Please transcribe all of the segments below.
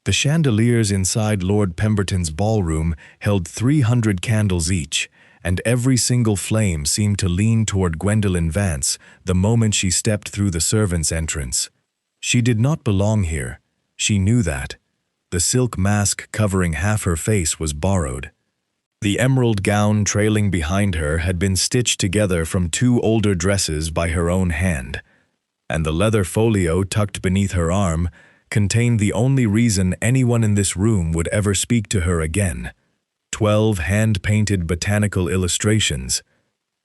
The chandeliers inside Lord Pemberton's ballroom held 300 candles each, and every single flame seemed to lean toward Gwendolyn Vance the moment she stepped through the servants' entrance. She did not belong here. She knew that. The silk mask covering half her face was borrowed. The emerald gown trailing behind her had been stitched together from 2 older dresses by her own hand, and the leather folio tucked beneath her arm contained the only reason anyone in this room would ever speak to her again: 12 hand-painted botanical illustrations,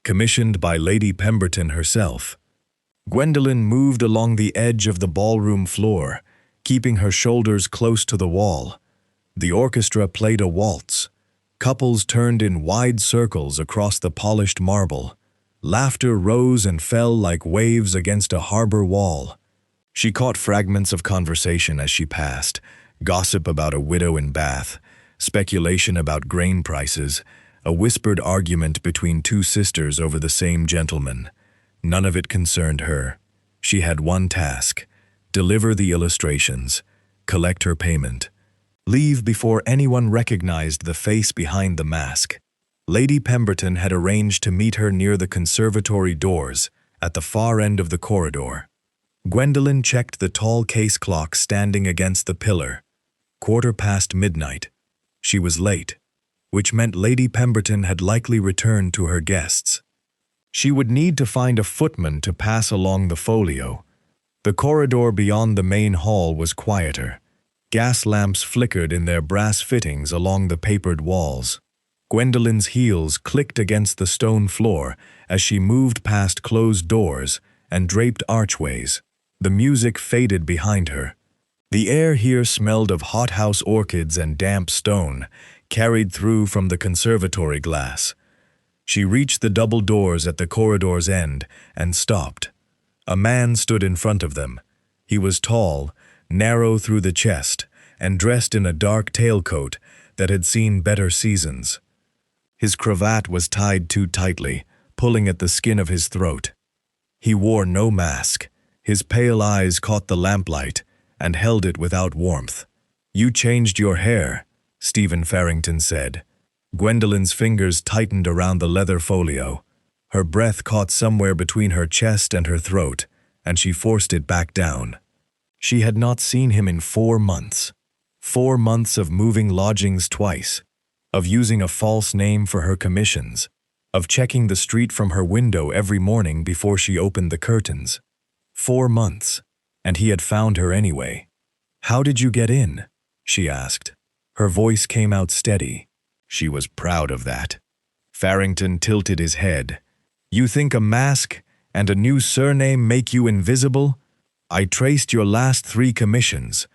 commissioned by Lady Pemberton herself. Gwendolyn moved along the edge of the ballroom floor, keeping her shoulders close to the wall. The orchestra played a waltz. Couples turned in wide circles across the polished marble. Laughter rose and fell like waves against a harbor wall. She caught fragments of conversation as she passed: gossip about a widow in Bath, speculation about grain prices, a whispered argument between 2 sisters over the same gentleman. None of it concerned her. She had one task: deliver the illustrations, collect her payment, leave before anyone recognized the face behind the mask. Lady Pemberton had arranged to meet her near the conservatory doors, at the far end of the corridor. Gwendolyn checked the tall case clock standing against the pillar. 1:15 midnight. She was late, which meant Lady Pemberton had likely returned to her guests. She would need to find a footman to pass along the folio. The corridor beyond the main hall was quieter. Gas lamps flickered in their brass fittings along the papered walls. Gwendolyn's heels clicked against the stone floor as she moved past closed doors and draped archways. The music faded behind her. The air here smelled of hothouse orchids and damp stone, carried through from the conservatory glass. She reached the double doors at the corridor's end and stopped. A man stood in front of them. He was tall, narrow through the chest, and dressed in a dark tailcoat that had seen better seasons. His cravat was tied too tightly, pulling at the skin of his throat. He wore no mask. His pale eyes caught the lamplight and held it without warmth. "You changed your hair," Stephen Farrington said. Gwendolyn's fingers tightened around the leather folio. Her breath caught somewhere between her chest and her throat, and she forced it back down. She had not seen him in 4 months. 4 months of moving lodgings twice, of using a false name for her commissions, of checking the street from her window every morning before she opened the curtains. 4 months, and he had found her anyway. "How did you get in?" she asked. Her voice came out steady. She was proud of that. Farrington tilted his head. "You think a mask and a new surname make you invisible? I traced your last 3 commissions.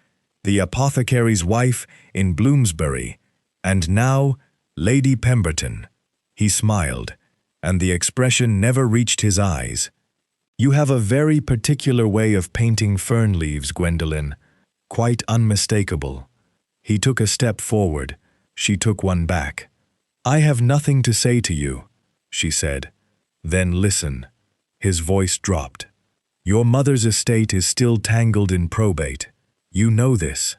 The apothecary's wife in Bloomsbury, and now Lady Pemberton." He smiled, and the expression never reached his eyes. "You have a very particular way of painting fern leaves, Gwendolyn. Quite unmistakable." He took a step forward. She took one back. "I have nothing to say to you," she said. "Then listen." His voice dropped. "Your mother's estate is still tangled in probate. You know this.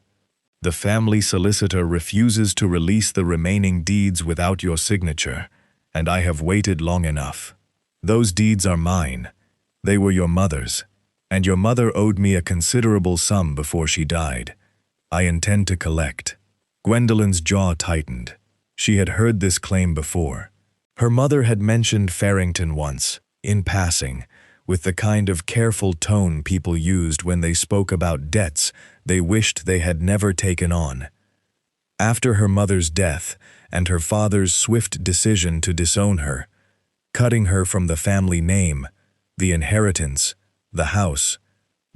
The family solicitor refuses to release the remaining deeds without your signature, and I have waited long enough. Those deeds are mine. They were your mother's, and your mother owed me a considerable sum before she died. I intend to collect." Gwendolyn's jaw tightened. She had heard this claim before. Her mother had mentioned Farrington once, in passing, with the kind of careful tone people used when they spoke about debts they wished they had never taken on. After her mother's death and her father's swift decision to disown her, cutting her from the family name, the inheritance, the house,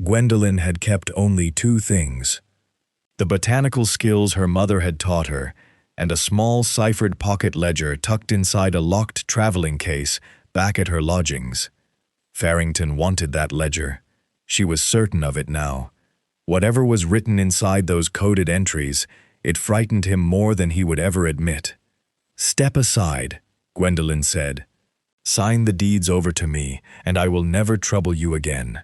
Gwendolyn had kept only 2 things: the botanical skills her mother had taught her, and a small ciphered pocket ledger tucked inside a locked traveling case back at her lodgings. Farrington wanted that ledger. She was certain of it now. Whatever was written inside those coded entries, it frightened him more than he would ever admit. "Step aside," Gwendolyn said. "Sign the deeds over to me, and I will never trouble you again."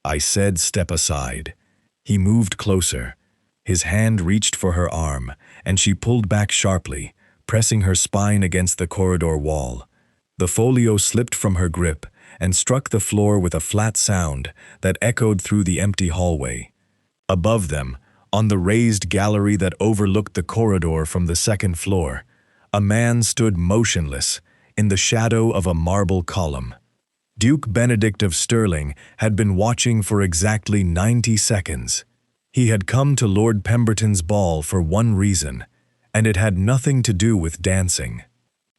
I said step aside. He moved closer. His hand reached for her arm, and she pulled back sharply, pressing her spine against the corridor wall. The folio slipped from her grip and struck the floor with a flat sound that echoed through the empty hallway. Above them, on the raised gallery that overlooked the corridor from the second floor, a man stood motionless in the shadow of a marble column. Duke Benedict of Stirling had been watching for exactly 90 seconds. He had come to Lord Pemberton's ball for one reason, and it had nothing to do with dancing.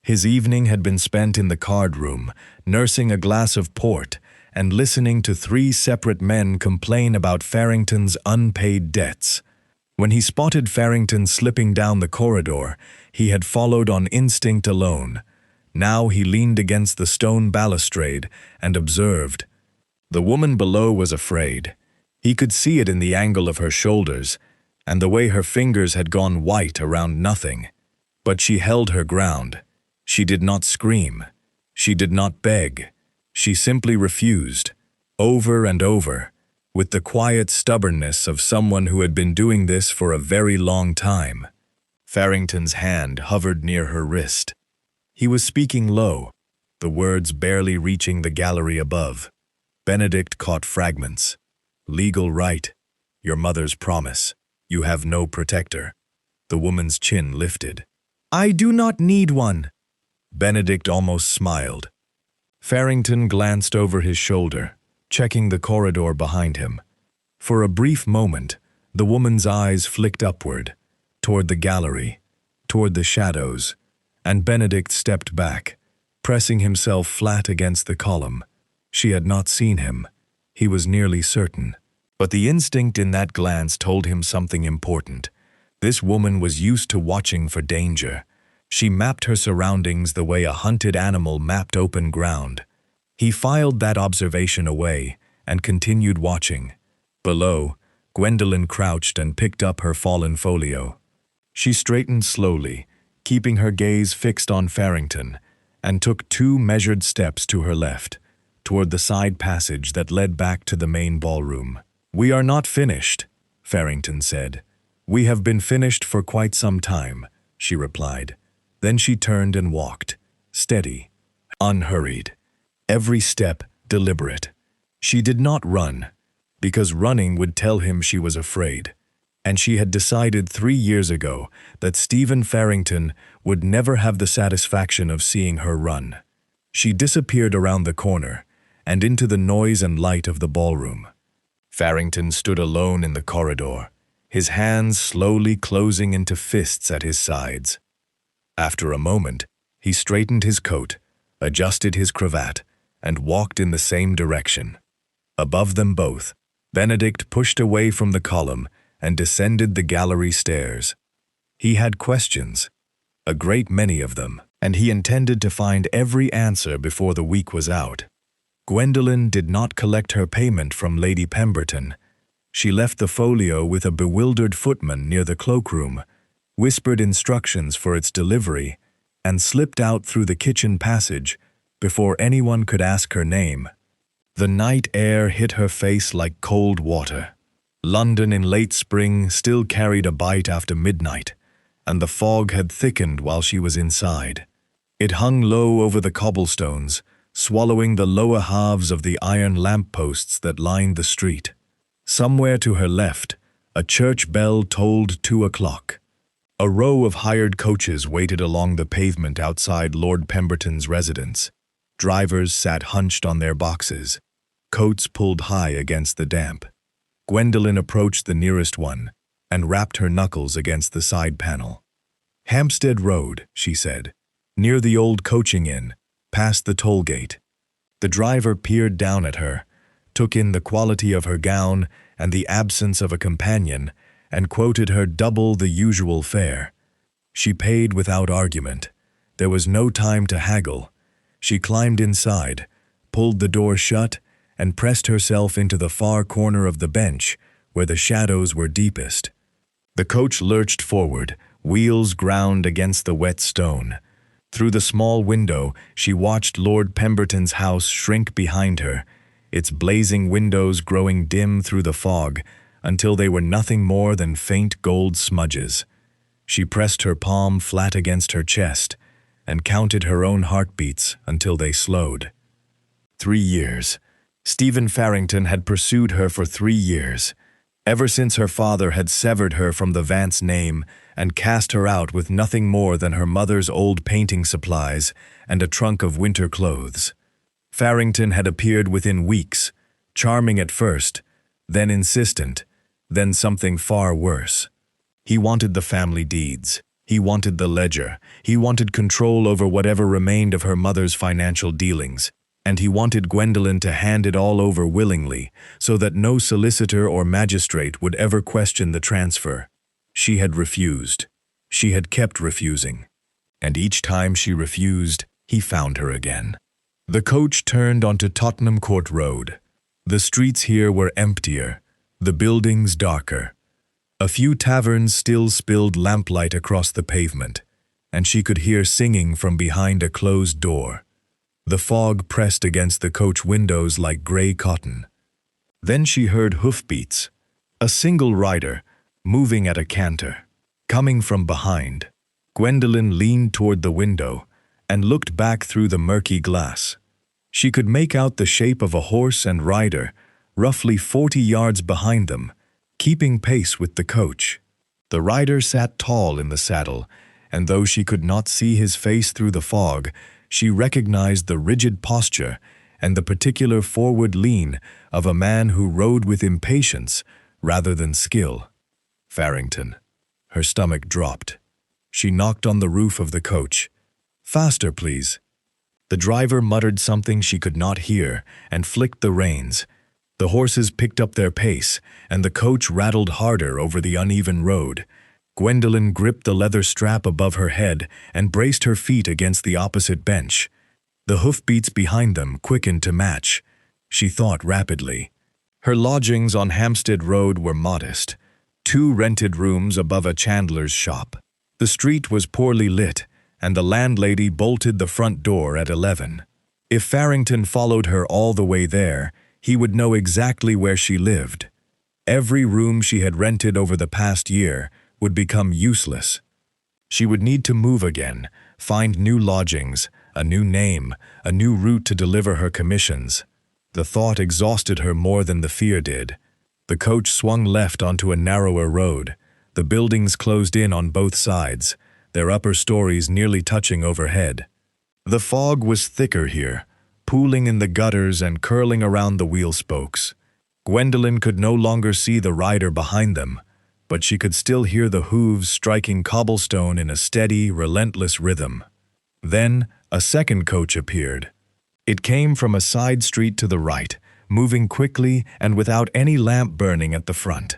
His evening had been spent in the card room, nursing a glass of port and listening to 3 separate men complain about Farrington's unpaid debts. When he spotted Farrington slipping down the corridor, he had followed on instinct alone. Now he leaned against the stone balustrade and observed. The woman below was afraid. He could see it in the angle of her shoulders, and the way her fingers had gone white around nothing. But she held her ground. She did not scream. She did not beg. She simply refused, over and over, with the quiet stubbornness of someone who had been doing this for a very long time. Farrington's hand hovered near her wrist. He was speaking low, the words barely reaching the gallery above. Benedict caught fragments. Legal right. Your mother's promise. You have no protector. The woman's chin lifted. I do not need one. Benedict almost smiled. Farrington glanced over his shoulder, checking the corridor behind him. For a brief moment, the woman's eyes flicked upward, toward the gallery, toward the shadows, and Benedict stepped back, pressing himself flat against the column. She had not seen him. He was nearly certain. But the instinct in that glance told him something important. This woman was used to watching for danger. She mapped her surroundings the way a hunted animal mapped open ground. He filed that observation away and continued watching. Below, Gwendolyn crouched and picked up her fallen folio. She straightened slowly, keeping her gaze fixed on Farrington, and took 2 measured steps to her left, toward the side passage that led back to the main ballroom. We are not finished, Farrington said. We have been finished for quite some time, she replied. Then she turned and walked, steady, unhurried, every step deliberate. She did not run, because running would tell him she was afraid, and she had decided 3 years ago that Stephen Farrington would never have the satisfaction of seeing her run. She disappeared around the corner and into the noise and light of the ballroom. Farrington stood alone in the corridor, his hands slowly closing into fists at his sides. After a moment, he straightened his coat, adjusted his cravat, and walked in the same direction. Above them both, Benedict pushed away from the column and descended the gallery stairs. He had questions, a great many of them, and he intended to find every answer before the week was out. Gwendolyn did not collect her payment from Lady Pemberton. She left the folio with a bewildered footman near the cloakroom, whispered instructions for its delivery, and slipped out through the kitchen passage before anyone could ask her name. The night air hit her face like cold water. London in late spring still carried a bite after midnight, and the fog had thickened while she was inside. It hung low over the cobblestones, swallowing the lower halves of the iron lampposts that lined the street. Somewhere to her left, a church bell tolled 2 o'clock. A row of hired coaches waited along the pavement outside Lord Pemberton's residence. Drivers sat hunched on their boxes, coats pulled high against the damp. Gwendolyn approached the nearest one and rapped her knuckles against the side panel. Hampstead Road, she said, near the old coaching inn, past the toll gate. The driver peered down at her, took in the quality of her gown and the absence of a companion, and quoted her double the usual fare. She paid without argument. There was no time to haggle. She climbed inside, pulled the door shut, and pressed herself into the far corner of the bench where the shadows were deepest. The coach lurched forward, wheels ground against the wet stone. Through the small window, she watched Lord Pemberton's house shrink behind her, its blazing windows growing dim through the fog, until they were nothing more than faint gold smudges. She pressed her palm flat against her chest and counted her own heartbeats until they slowed. 3 years. Stephen Farrington had pursued her for 3 years, ever since her father had severed her from the Vance name and cast her out with nothing more than her mother's old painting supplies and a trunk of winter clothes. Farrington had appeared within weeks, charming at first, then insistent, then something far worse. He wanted the family deeds. He wanted the ledger. He wanted control over whatever remained of her mother's financial dealings. And he wanted Gwendolyn to hand it all over willingly, so that no solicitor or magistrate would ever question the transfer. She had refused. She had kept refusing. And each time she refused, he found her again. The coach turned onto Tottenham Court Road. The streets here were emptier, the buildings darker. A few taverns still spilled lamplight across the pavement, and she could hear singing from behind a closed door. The fog pressed against the coach windows like gray cotton. Then she heard hoofbeats, a single rider, moving at a canter, coming from behind. Gwendolyn leaned toward the window and looked back through the murky glass. She could make out the shape of a horse and rider, roughly 40 yards behind them, keeping pace with the coach. The rider sat tall in the saddle, and though she could not see his face through the fog, she recognized the rigid posture and the particular forward lean of a man who rode with impatience rather than skill. Farrington. Her stomach dropped. She knocked on the roof of the coach. "Faster, please." The driver muttered something she could not hear and flicked the reins. The horses picked up their pace, and the coach rattled harder over the uneven road. Gwendolyn gripped the leather strap above her head and braced her feet against the opposite bench. The hoofbeats behind them quickened to match. She thought rapidly. Her lodgings on Hampstead Road were modest, 2 rented rooms above a chandler's shop. The street was poorly lit, and the landlady bolted the front door at 11. If Farrington followed her all the way there, he would know exactly where she lived. Every room she had rented over the past year would become useless. She would need to move again, find new lodgings, a new name, a new route to deliver her commissions. The thought exhausted her more than the fear did. The coach swung left onto a narrower road. The buildings closed in on both sides, their upper stories nearly touching overhead. The fog was thicker here, pooling in the gutters and curling around the wheel spokes. Gwendolyn could no longer see the rider behind them, but she could still hear the hooves striking cobblestone in a steady, relentless rhythm. Then a second coach appeared. It came from a side street to the right, moving quickly and without any lamp burning at the front.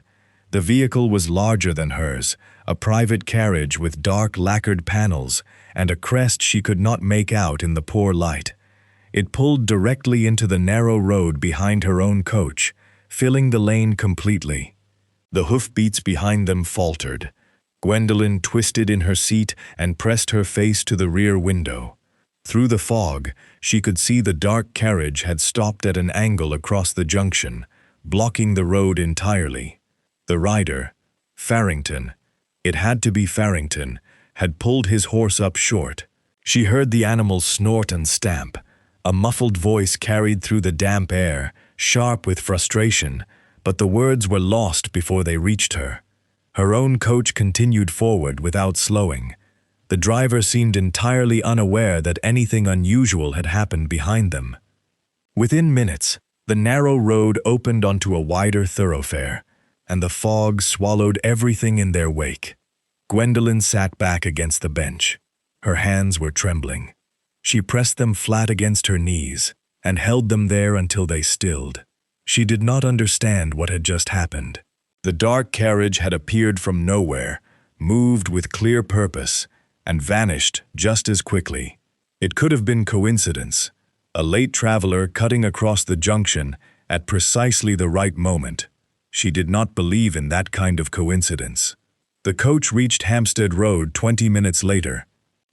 The vehicle was larger than hers, a private carriage with dark lacquered panels and a crest she could not make out in the poor light. It pulled directly into the narrow road behind her own coach, filling the lane completely. The hoofbeats behind them faltered. Gwendolyn twisted in her seat and pressed her face to the rear window. Through the fog, she could see the dark carriage had stopped at an angle across the junction, blocking the road entirely. The rider, Farrington, it had to be Farrington, had pulled his horse up short. She heard the animal snort and stamp. A muffled voice carried through the damp air, sharp with frustration, but the words were lost before they reached her. Her own coach continued forward without slowing. The driver seemed entirely unaware that anything unusual had happened behind them. Within minutes, the narrow road opened onto a wider thoroughfare, and the fog swallowed everything in their wake. Gwendolyn sat back against the bench. Her hands were trembling. She pressed them flat against her knees and held them there until they stilled. She did not understand what had just happened. The dark carriage had appeared from nowhere, moved with clear purpose, and vanished just as quickly. It could have been coincidence, a late traveler cutting across the junction at precisely the right moment. She did not believe in that kind of coincidence. The coach reached Hampstead Road 20 minutes later.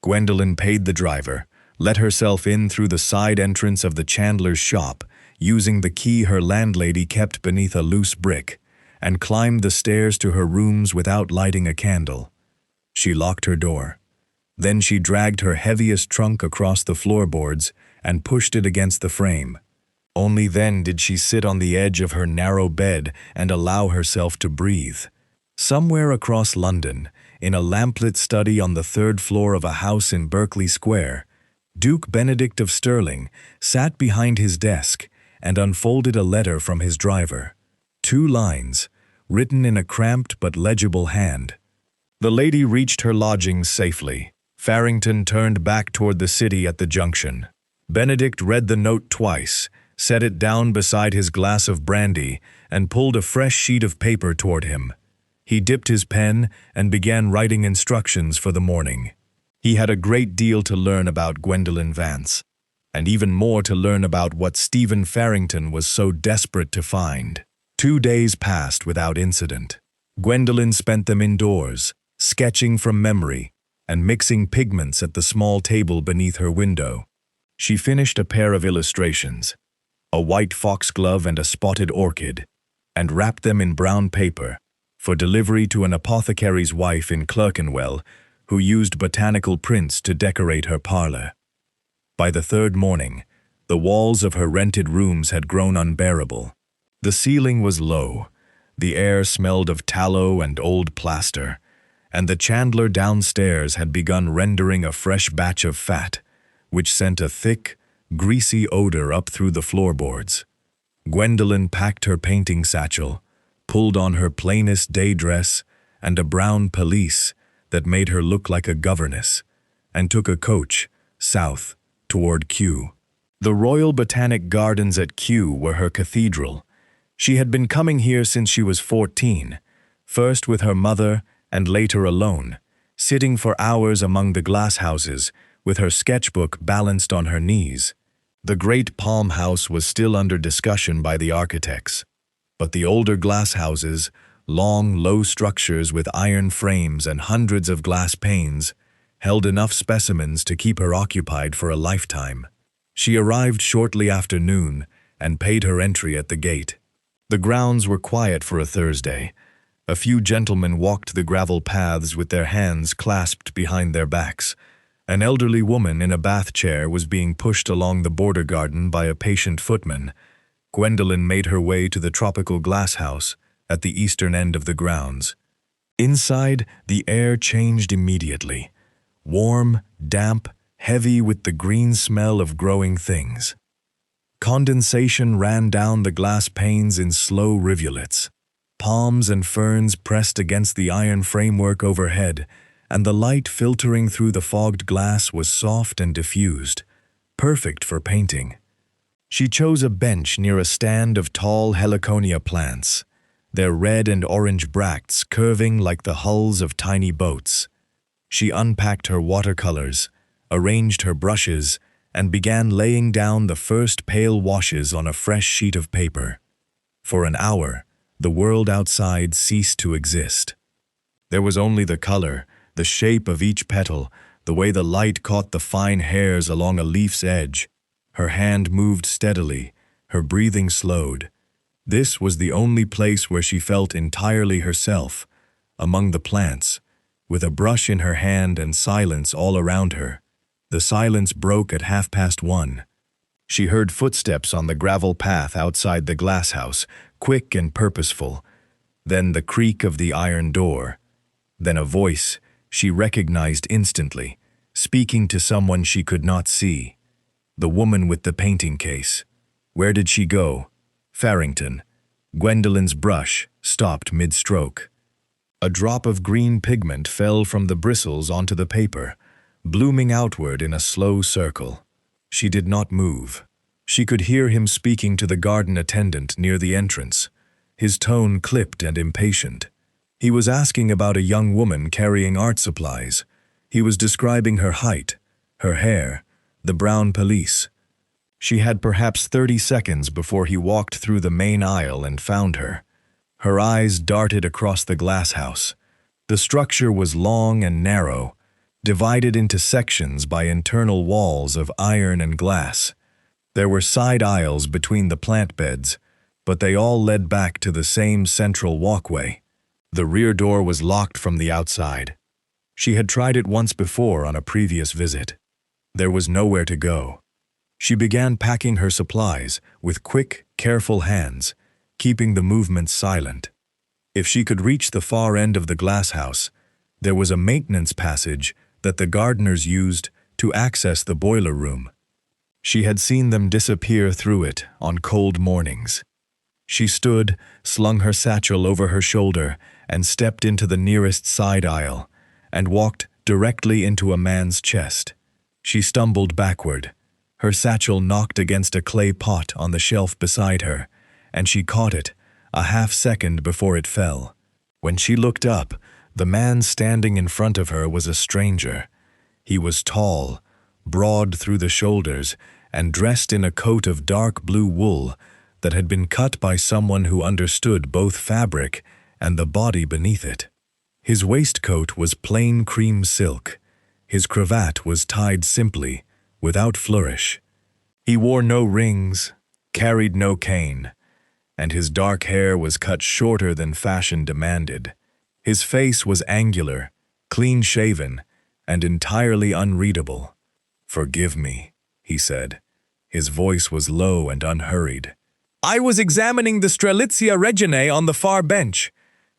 Gwendolyn paid the driver, let herself in through the side entrance of the chandler's shop, using the key her landlady kept beneath a loose brick, and climbed the stairs to her rooms without lighting a candle. She locked her door. Then she dragged her heaviest trunk across the floorboards and pushed it against the frame. Only then did she sit on the edge of her narrow bed and allow herself to breathe. Somewhere across London, in a lamplit study on the third floor of a house in Berkeley Square, Duke Benedict of Stirling sat behind his desk and unfolded a letter from his driver. 2 lines, written in a cramped but legible hand. The lady reached her lodgings safely. Farrington turned back toward the city at the junction. Benedict read the note twice, set it down beside his glass of brandy, and pulled a fresh sheet of paper toward him. He dipped his pen and began writing instructions for the morning. He had a great deal to learn about Gwendolyn Vance, and even more to learn about what Stephen Farrington was so desperate to find. 2 days passed without incident. Gwendolyn spent them indoors, sketching from memory and mixing pigments at the small table beneath her window. She finished a pair of illustrations, a white foxglove and a spotted orchid, and wrapped them in brown paper for delivery to an apothecary's wife in Clerkenwell who used botanical prints to decorate her parlor. By the 3rd morning, the walls of her rented rooms had grown unbearable. The ceiling was low, the air smelled of tallow and old plaster, and the chandler downstairs had begun rendering a fresh batch of fat, which sent a thick, greasy odor up through the floorboards. Gwendolyn packed her painting satchel, pulled on her plainest day dress and a brown pelisse that made her look like a governess, and took a coach, south, toward Kew. The Royal Botanic Gardens at Kew were her cathedral. She had been coming here since she was 14, first with her mother and later alone, sitting for hours among the glasshouses with her sketchbook balanced on her knees. The great Palm House was still under discussion by the architects, but the older glasshouses, long, low structures with iron frames and hundreds of glass panes, held enough specimens to keep her occupied for a lifetime. She arrived shortly after noon and paid her entry at the gate. The grounds were quiet for a Thursday. A few gentlemen walked the gravel paths with their hands clasped behind their backs. An elderly woman in a bath chair was being pushed along the border garden by a patient footman. Gwendolyn made her way to the tropical glasshouse at the eastern end of the grounds. Inside, the air changed immediately. Warm, damp, heavy with the green smell of growing things. Condensation ran down the glass panes in slow rivulets. Palms and ferns pressed against the iron framework overhead, and the light filtering through the fogged glass was soft and diffused, perfect for painting. She chose a bench near a stand of tall heliconia plants, their red and orange bracts curving like the hulls of tiny boats. She unpacked her watercolors, arranged her brushes, and began laying down the first pale washes on a fresh sheet of paper. For an hour, the world outside ceased to exist. There was only the color, the shape of each petal, the way the light caught the fine hairs along a leaf's edge. Her hand moved steadily, her breathing slowed. This was the only place where she felt entirely herself, among the plants, with a brush in her hand and silence all around her. The silence broke at 1:30. She heard footsteps on the gravel path outside the glasshouse, quick and purposeful. Then the creak of the iron door. Then a voice she recognized instantly, speaking to someone she could not see. The woman with the painting case. Where did she go? Farrington. Gwendolyn's brush stopped mid-stroke. A drop of green pigment fell from the bristles onto the paper, blooming outward in a slow circle. She did not move. She could hear him speaking to the garden attendant near the entrance, his tone clipped and impatient. He was asking about a young woman carrying art supplies. He was describing her height, her hair, the brown pelisse. She had perhaps 30 seconds before he walked through the main aisle and found her. Her eyes darted across the glasshouse. The structure was long and narrow, divided into sections by internal walls of iron and glass. There were side aisles between the plant beds, but they all led back to the same central walkway. The rear door was locked from the outside. She had tried it once before on a previous visit. There was nowhere to go. She began packing her supplies with quick, careful hands, keeping the movements silent. If she could reach the far end of the glass house, there was a maintenance passage that the gardeners used to access the boiler room. She had seen them disappear through it on cold mornings. She stood, slung her satchel over her shoulder, and stepped into the nearest side aisle, and walked directly into a man's chest. She stumbled backward. Her satchel knocked against a clay pot on the shelf beside her, and she caught it, a half-second before it fell. When she looked up, the man standing in front of her was a stranger. He was tall, broad through the shoulders, and dressed in a coat of dark blue wool that had been cut by someone who understood both fabric and the body beneath it. His waistcoat was plain cream silk. His cravat was tied simply, without flourish. He wore no rings, carried no cane, and his dark hair was cut shorter than fashion demanded. His face was angular, clean-shaven, and entirely unreadable. "Forgive me," he said. His voice was low and unhurried. "I was examining the Strelitzia reginae on the far bench.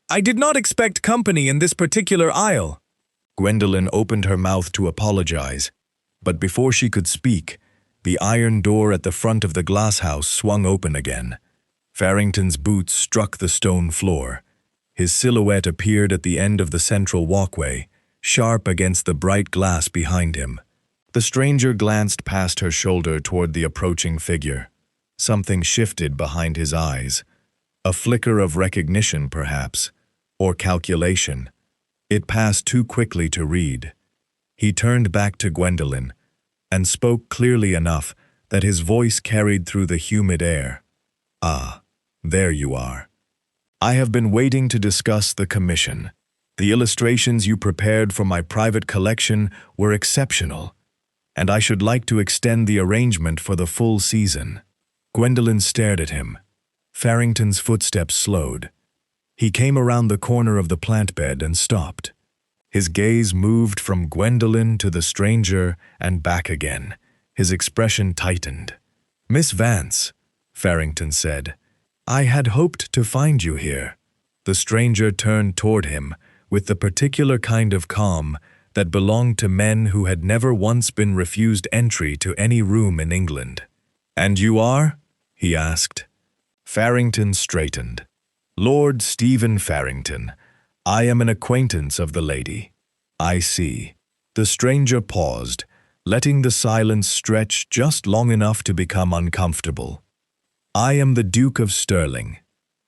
I did not expect company in this particular aisle." Gwendolyn opened her mouth to apologize, but before she could speak, the iron door at the front of the glass house swung open again. Farrington's boots struck the stone floor. His silhouette appeared at the end of the central walkway, sharp against the bright glass behind him. The stranger glanced past her shoulder toward the approaching figure. Something shifted behind his eyes. A flicker of recognition, perhaps, or calculation. It passed too quickly to read. He turned back to Gwendolyn and spoke clearly enough that his voice carried through the humid air. "Ah, there you are. I have been waiting to discuss the commission. The illustrations you prepared for my private collection were exceptional, and I should like to extend the arrangement for the full season." Gwendolyn stared at him. Farrington's footsteps slowed. He came around the corner of the plant bed and stopped. His gaze moved from Gwendolyn to the stranger and back again. His expression tightened. "Miss Vance," Farrington said, "I had hoped to find you here." The stranger turned toward him with the particular kind of calm that belonged to men who had never once been refused entry to any room in England. "And you are?" he asked. Farrington straightened. "Lord Stephen Farrington. I am an acquaintance of the lady." "I see." The stranger paused, letting the silence stretch just long enough to become uncomfortable. "I am the Duke of Stirling.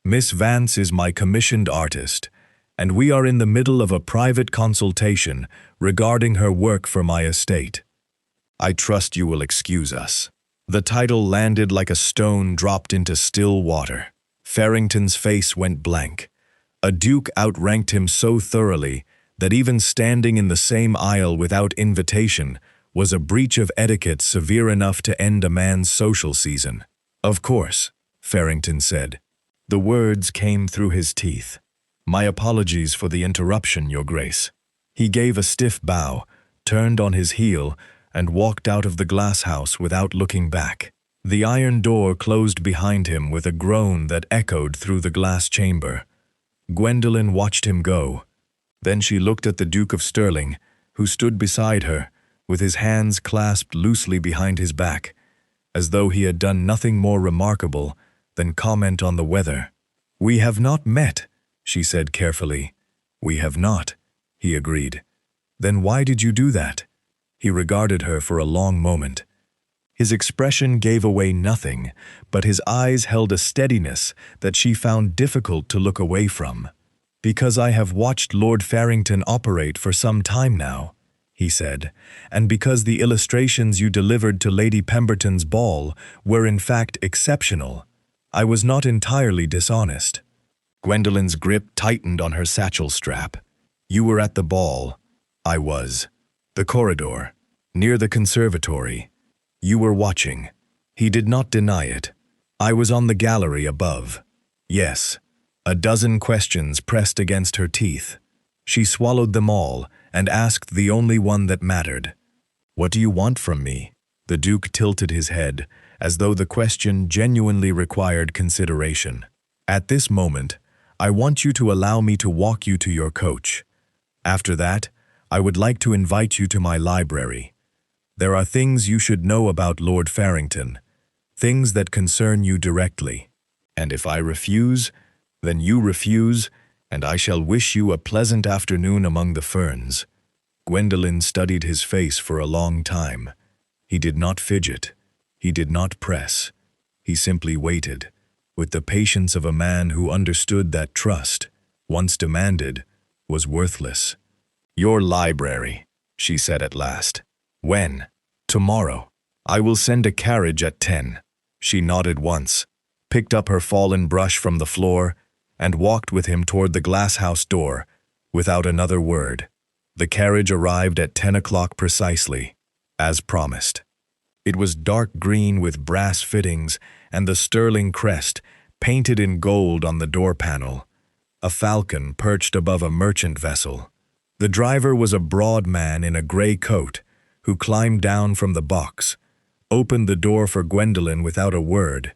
Miss Vance is my commissioned artist, and we are in the middle of a private consultation regarding her work for my estate. I trust you will excuse us." The title landed like a stone dropped into still water. Farrington's face went blank. A duke outranked him so thoroughly that even standing in the same aisle without invitation was a breach of etiquette severe enough to end a man's social season. "Of course," Farrington said. The words came through his teeth. "My apologies for the interruption, Your Grace." He gave a stiff bow, turned on his heel, and walked out of the glass house without looking back. The iron door closed behind him with a groan that echoed through the glass chamber. Gwendolyn watched him go. Then she looked at the Duke of Stirling, who stood beside her, with his hands clasped loosely behind his back, as though he had done nothing more remarkable than comment on the weather. "We have not met," she said carefully. "We have not," he agreed. "Then why did you do that?" He regarded her for a long moment. His expression gave away nothing, but his eyes held a steadiness that she found difficult to look away from. "Because I have watched Lord Farrington operate for some time now," he said, "and because the illustrations you delivered to Lady Pemberton's ball were in fact exceptional. I was not entirely dishonest." Gwendolyn's grip tightened on her satchel strap. "You were at the ball. I was. The corridor, near the conservatory. You were watching." He did not deny it. I was on the gallery above. Yes, a dozen questions pressed against her teeth. She swallowed them all and asked the only one that mattered. "What do you want from me?" The Duke tilted his head, as though the question genuinely required consideration. "At this moment, I want you to allow me to walk you to your coach. After that, I would like to invite you to my library. There are things you should know about Lord Farrington, things that concern you directly. And if I refuse, then you refuse, and I shall wish you a pleasant afternoon among the ferns." Gwendolyn studied his face for a long time. He did not fidget. He did not press. He simply waited, with the patience of a man who understood that trust, once demanded, was worthless. "Your library," she said at last. "When?" "Tomorrow. I will send a carriage at 10. She nodded once, picked up her fallen brush from the floor, and walked with him toward the glass-house door, without another word. The carriage arrived at 10 o'clock precisely, as promised. It was dark green with brass fittings and the sterling crest painted in gold on the door panel. A falcon perched above a merchant vessel. The driver was a broad man in a gray coat who climbed down from the box, opened the door for Gwendolyn without a word,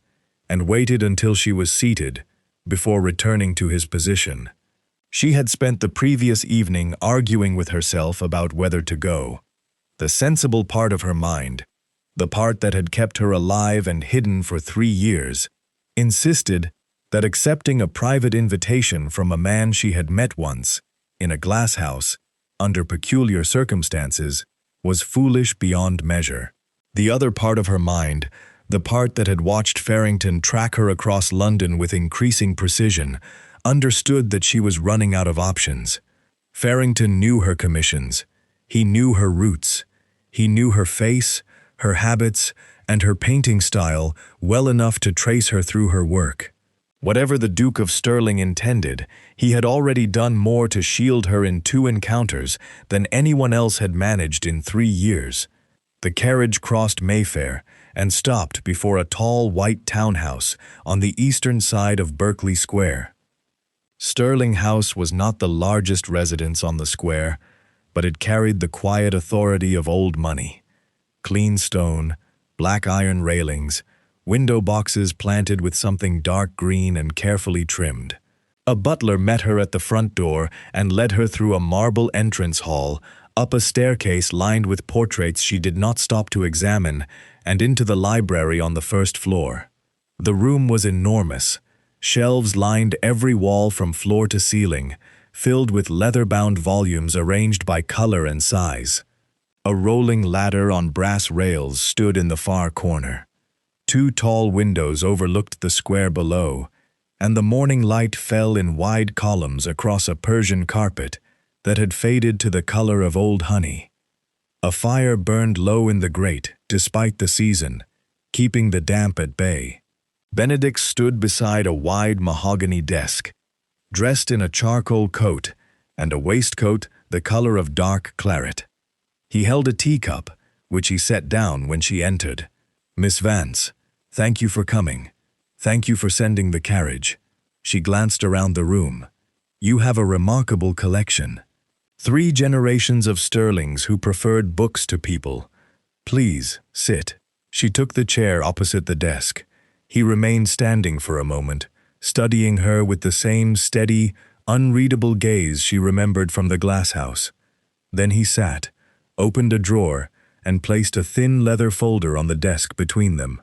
and waited until she was seated before returning to his position. She had spent the previous evening arguing with herself about whether to go. The sensible part of her mind, the part that had kept her alive and hidden for 3 years, insisted that accepting a private invitation from a man she had met once, in a glasshouse, under peculiar circumstances, was foolish beyond measure. The other part of her mind, the part that had watched Farrington track her across London with increasing precision, understood that she was running out of options. Farrington knew her commissions. He knew her roots. He knew her face, her habits, and her painting style well enough to trace her through her work. Whatever the Duke of Stirling intended, he had already done more to shield her in 2 encounters than anyone else had managed in 3 years. The carriage crossed Mayfair and stopped before a tall white townhouse on the eastern side of Berkeley Square. Stirling House was not the largest residence on the square, but it carried the quiet authority of old money. Clean stone, black iron railings, window boxes planted with something dark green and carefully trimmed. A butler met her at the front door and led her through a marble entrance hall, up a staircase lined with portraits she did not stop to examine, and into the library on the first floor. The room was enormous. Shelves lined every wall from floor to ceiling, filled with leather-bound volumes arranged by color and size. A rolling ladder on brass rails stood in the far corner. 2 tall windows overlooked the square below, and the morning light fell in wide columns across a Persian carpet that had faded to the color of old honey. A fire burned low in the grate, despite the season, keeping the damp at bay. Benedict stood beside a wide mahogany desk, dressed in a charcoal coat and a waistcoat the color of dark claret. He held a teacup, which he set down when she entered. "Miss Vance, thank you for coming. Thank you for sending the carriage." She glanced around the room. "You have a remarkable collection. 3 generations of Stirlings who preferred books to people. Please, sit." She took the chair opposite the desk. He remained standing for a moment, studying her with the same steady, unreadable gaze she remembered from the glasshouse. Then he sat, opened a drawer, and placed a thin leather folder on the desk between them.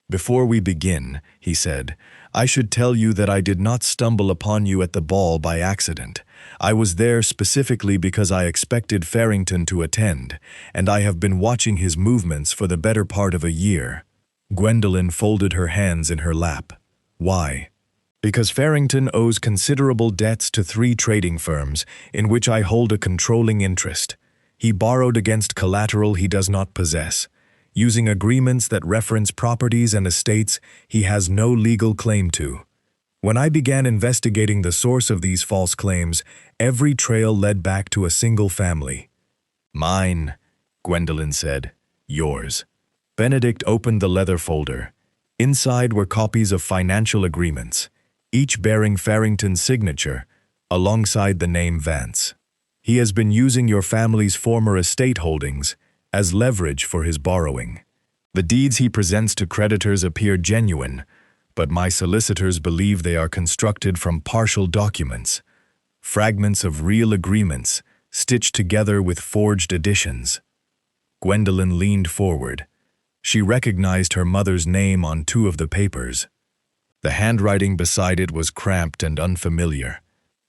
"Before we begin," he said, "I should tell you that I did not stumble upon you at the ball by accident. I was there specifically because I expected Farrington to attend, and I have been watching his movements for the better part of a year." Gwendolyn folded her hands in her lap. "Why?" "Because Farrington owes considerable debts to 3 trading firms, in which I hold a controlling interest. He borrowed against collateral he does not possess, using agreements that reference properties and estates he has no legal claim to. When I began investigating the source of these false claims, every trail led back to a single family." "Mine," Gwendolyn said. "Yours." Benedict opened the leather folder. Inside were copies of financial agreements, each bearing Farrington's signature, alongside the name Vance. He has been using your family's former estate holdings as leverage for his borrowing. The deeds he presents to creditors appear genuine, but my solicitors believe they are constructed from partial documents, fragments of real agreements stitched together with forged additions. Gwendolyn leaned forward. She recognized her mother's name on two of the papers. The handwriting beside it was cramped and unfamiliar.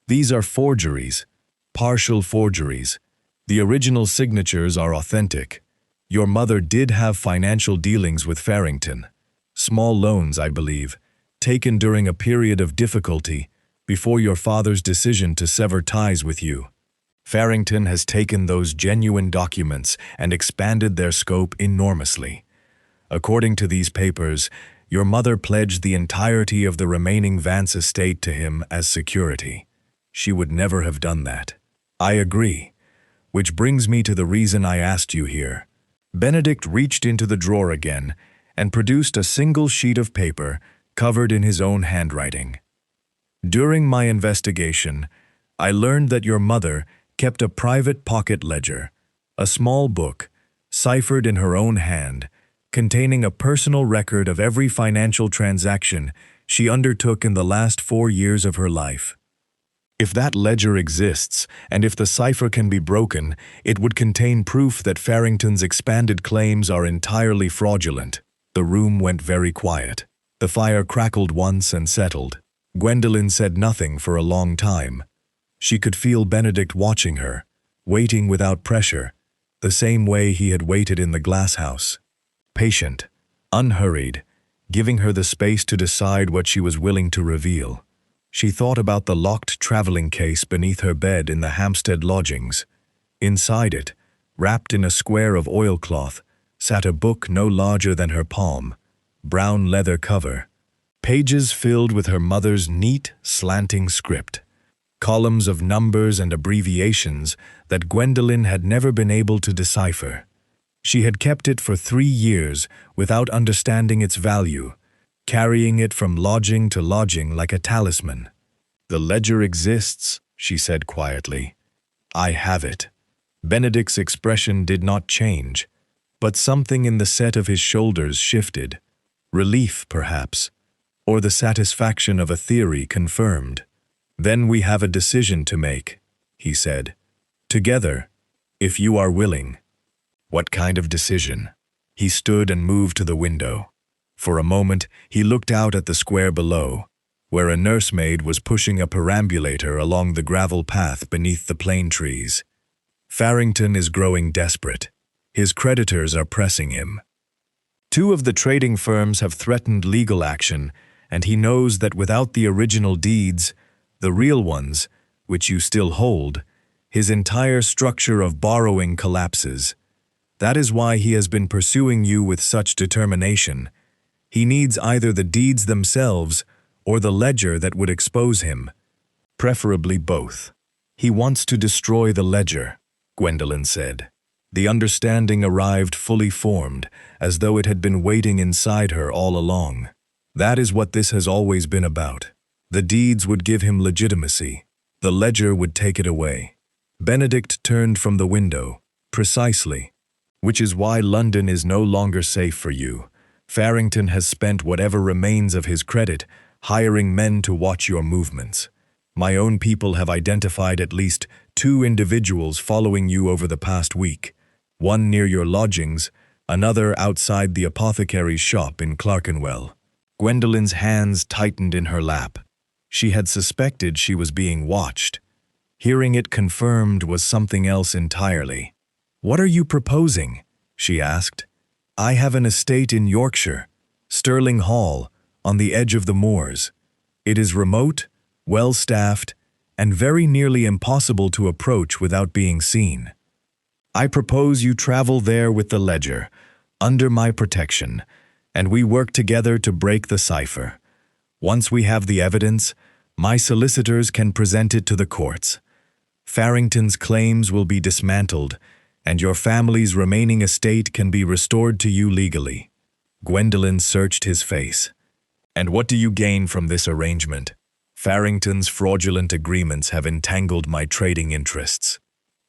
These are forgeries, partial forgeries. The original signatures are authentic. Your mother did have financial dealings with Farrington. Small loans, I believe, taken during a period of difficulty before your father's decision to sever ties with you. Farrington has taken those genuine documents and expanded their scope enormously. According to these papers, your mother pledged the entirety of the remaining Vance estate to him as security. She would never have done that. I agree, which brings me to the reason I asked you here. Benedict reached into the drawer again and produced a single sheet of paper covered in his own handwriting. During my investigation, I learned that your mother kept a private pocket ledger, a small book, ciphered in her own hand, containing a personal record of every financial transaction she undertook in the last 4 years of her life. If that ledger exists, and if the cipher can be broken, it would contain proof that Farrington's expanded claims are entirely fraudulent. The room went very quiet. The fire crackled once and settled. Gwendolyn said nothing for a long time. She could feel Benedict watching her, waiting without pressure, the same way he had waited in the glass house. Patient, unhurried, giving her the space to decide what she was willing to reveal. She thought about the locked traveling case beneath her bed in the Hampstead lodgings. Inside it, wrapped in a square of oilcloth, sat a book no larger than her palm, brown leather cover, pages filled with her mother's neat, slanting script, columns of numbers and abbreviations that Gwendolyn had never been able to decipher. She had kept it for 3 years without understanding its value, carrying it from lodging to lodging like a talisman. The ledger exists, she said quietly. I have it. Benedict's expression did not change, but something in the set of his shoulders shifted. Relief, perhaps, or the satisfaction of a theory confirmed. Then we have a decision to make, he said. Together, if you are willing. What kind of decision? He stood and moved to the window. For a moment, he looked out at the square below, where a nursemaid was pushing a perambulator along the gravel path beneath the plane trees. Farrington is growing desperate. His creditors are pressing him. 2 of the trading firms have threatened legal action, and he knows that without the original deeds, the real ones, which you still hold, his entire structure of borrowing collapses. That is why he has been pursuing you with such determination. He needs either the deeds themselves or the ledger that would expose him, preferably both. He wants to destroy the ledger, Gwendolyn said. The understanding arrived fully formed, as though it had been waiting inside her all along. That is what this has always been about. The deeds would give him legitimacy. The ledger would take it away. Benedict turned from the window. Precisely. Which is why London is no longer safe for you. Farrington has spent whatever remains of his credit hiring men to watch your movements. My own people have identified at least 2 individuals following you over the past week, one near your lodgings, another outside the apothecary's shop in Clerkenwell. Gwendolyn's hands tightened in her lap. She had suspected she was being watched. Hearing it confirmed was something else entirely. What are you proposing? She asked. I have an estate in Yorkshire, Stirling Hall, on the edge of the moors. It is remote, well-staffed, and very nearly impossible to approach without being seen. I propose you travel there with the ledger, under my protection, and we work together to break the cipher. Once we have the evidence, my solicitors can present it to the courts. Farrington's claims will be dismantled, and your family's remaining estate can be restored to you legally. Gwendolyn searched his face. "And what do you gain from this arrangement? Farrington's fraudulent agreements have entangled my trading interests.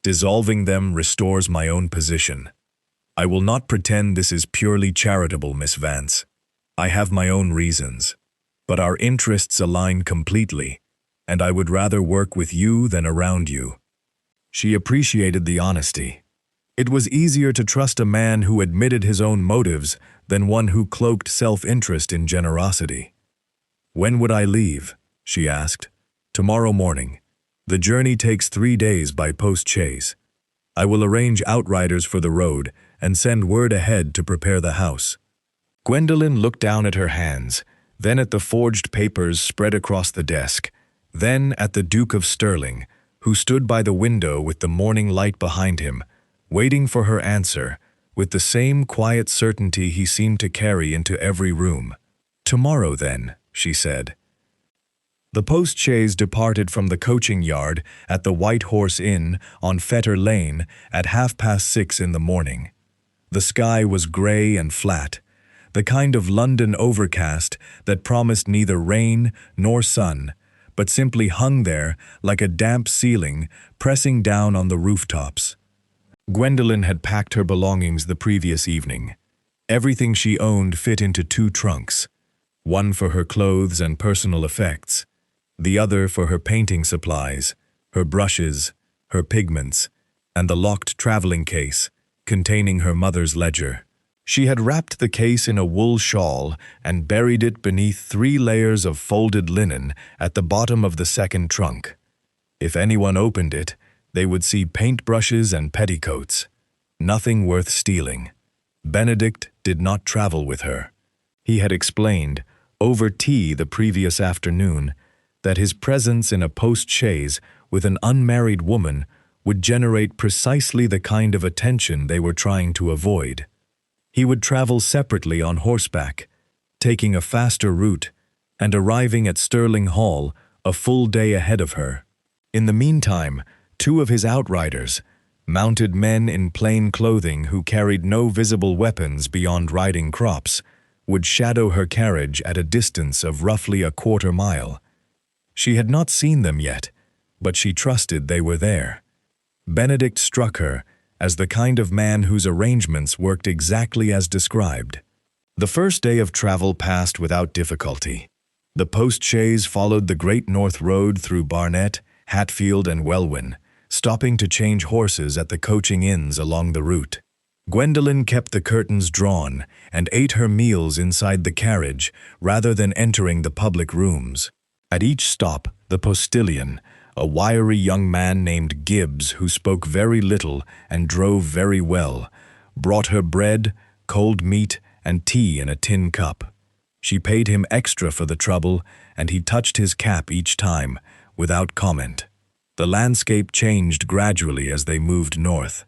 Dissolving them restores my own position. I will not pretend this is purely charitable, Miss Vance. I have my own reasons. But our interests align completely, and I would rather work with you than around you." She appreciated the honesty. It was easier to trust a man who admitted his own motives than one who cloaked self-interest in generosity. "When would I leave?" she asked. "Tomorrow morning. The journey takes 3 days by post-chaise. I will arrange outriders for the road and send word ahead to prepare the house." Gwendolyn looked down at her hands, then at the forged papers spread across the desk, then at the Duke of Stirling, who stood by the window with the morning light behind him, waiting for her answer, with the same quiet certainty he seemed to carry into every room. "Tomorrow, then," she said. The post-chaise departed from the coaching yard at the White Horse Inn on Fetter Lane at 6:30 in the morning. The sky was grey and flat, the kind of London overcast that promised neither rain nor sun, but simply hung there like a damp ceiling pressing down on the rooftops. Gwendolyn had packed her belongings the previous evening. Everything she owned fit into 2 trunks, one for her clothes and personal effects, the other for her painting supplies, her brushes, her pigments, and the locked traveling case containing her mother's ledger. She had wrapped the case in a wool shawl and buried it beneath 3 layers of folded linen at the bottom of the second trunk. If anyone opened it, they would see paintbrushes and petticoats. Nothing worth stealing. Benedict did not travel with her. He had explained, over tea the previous afternoon, that his presence in a post-chaise with an unmarried woman would generate precisely the kind of attention they were trying to avoid. He would travel separately on horseback, taking a faster route and arriving at Stirling Hall a full day ahead of her. In the meantime, 2 of his outriders, mounted men in plain clothing who carried no visible weapons beyond riding crops, would shadow her carriage at a distance of roughly a quarter mile. She had not seen them yet, but she trusted they were there. Benedict struck her as the kind of man whose arrangements worked exactly as described. The first day of travel passed without difficulty. The post-chaise followed the Great North Road through Barnet, Hatfield, and Welwyn, stopping to change horses at the coaching inns along the route. Gwendolyn kept the curtains drawn and ate her meals inside the carriage rather than entering the public rooms. At each stop, the postilion, a wiry young man named Gibbs who spoke very little and drove very well, brought her bread, cold meat, and tea in a tin cup. She paid him extra for the trouble, and he touched his cap each time, without comment. The landscape changed gradually as they moved north.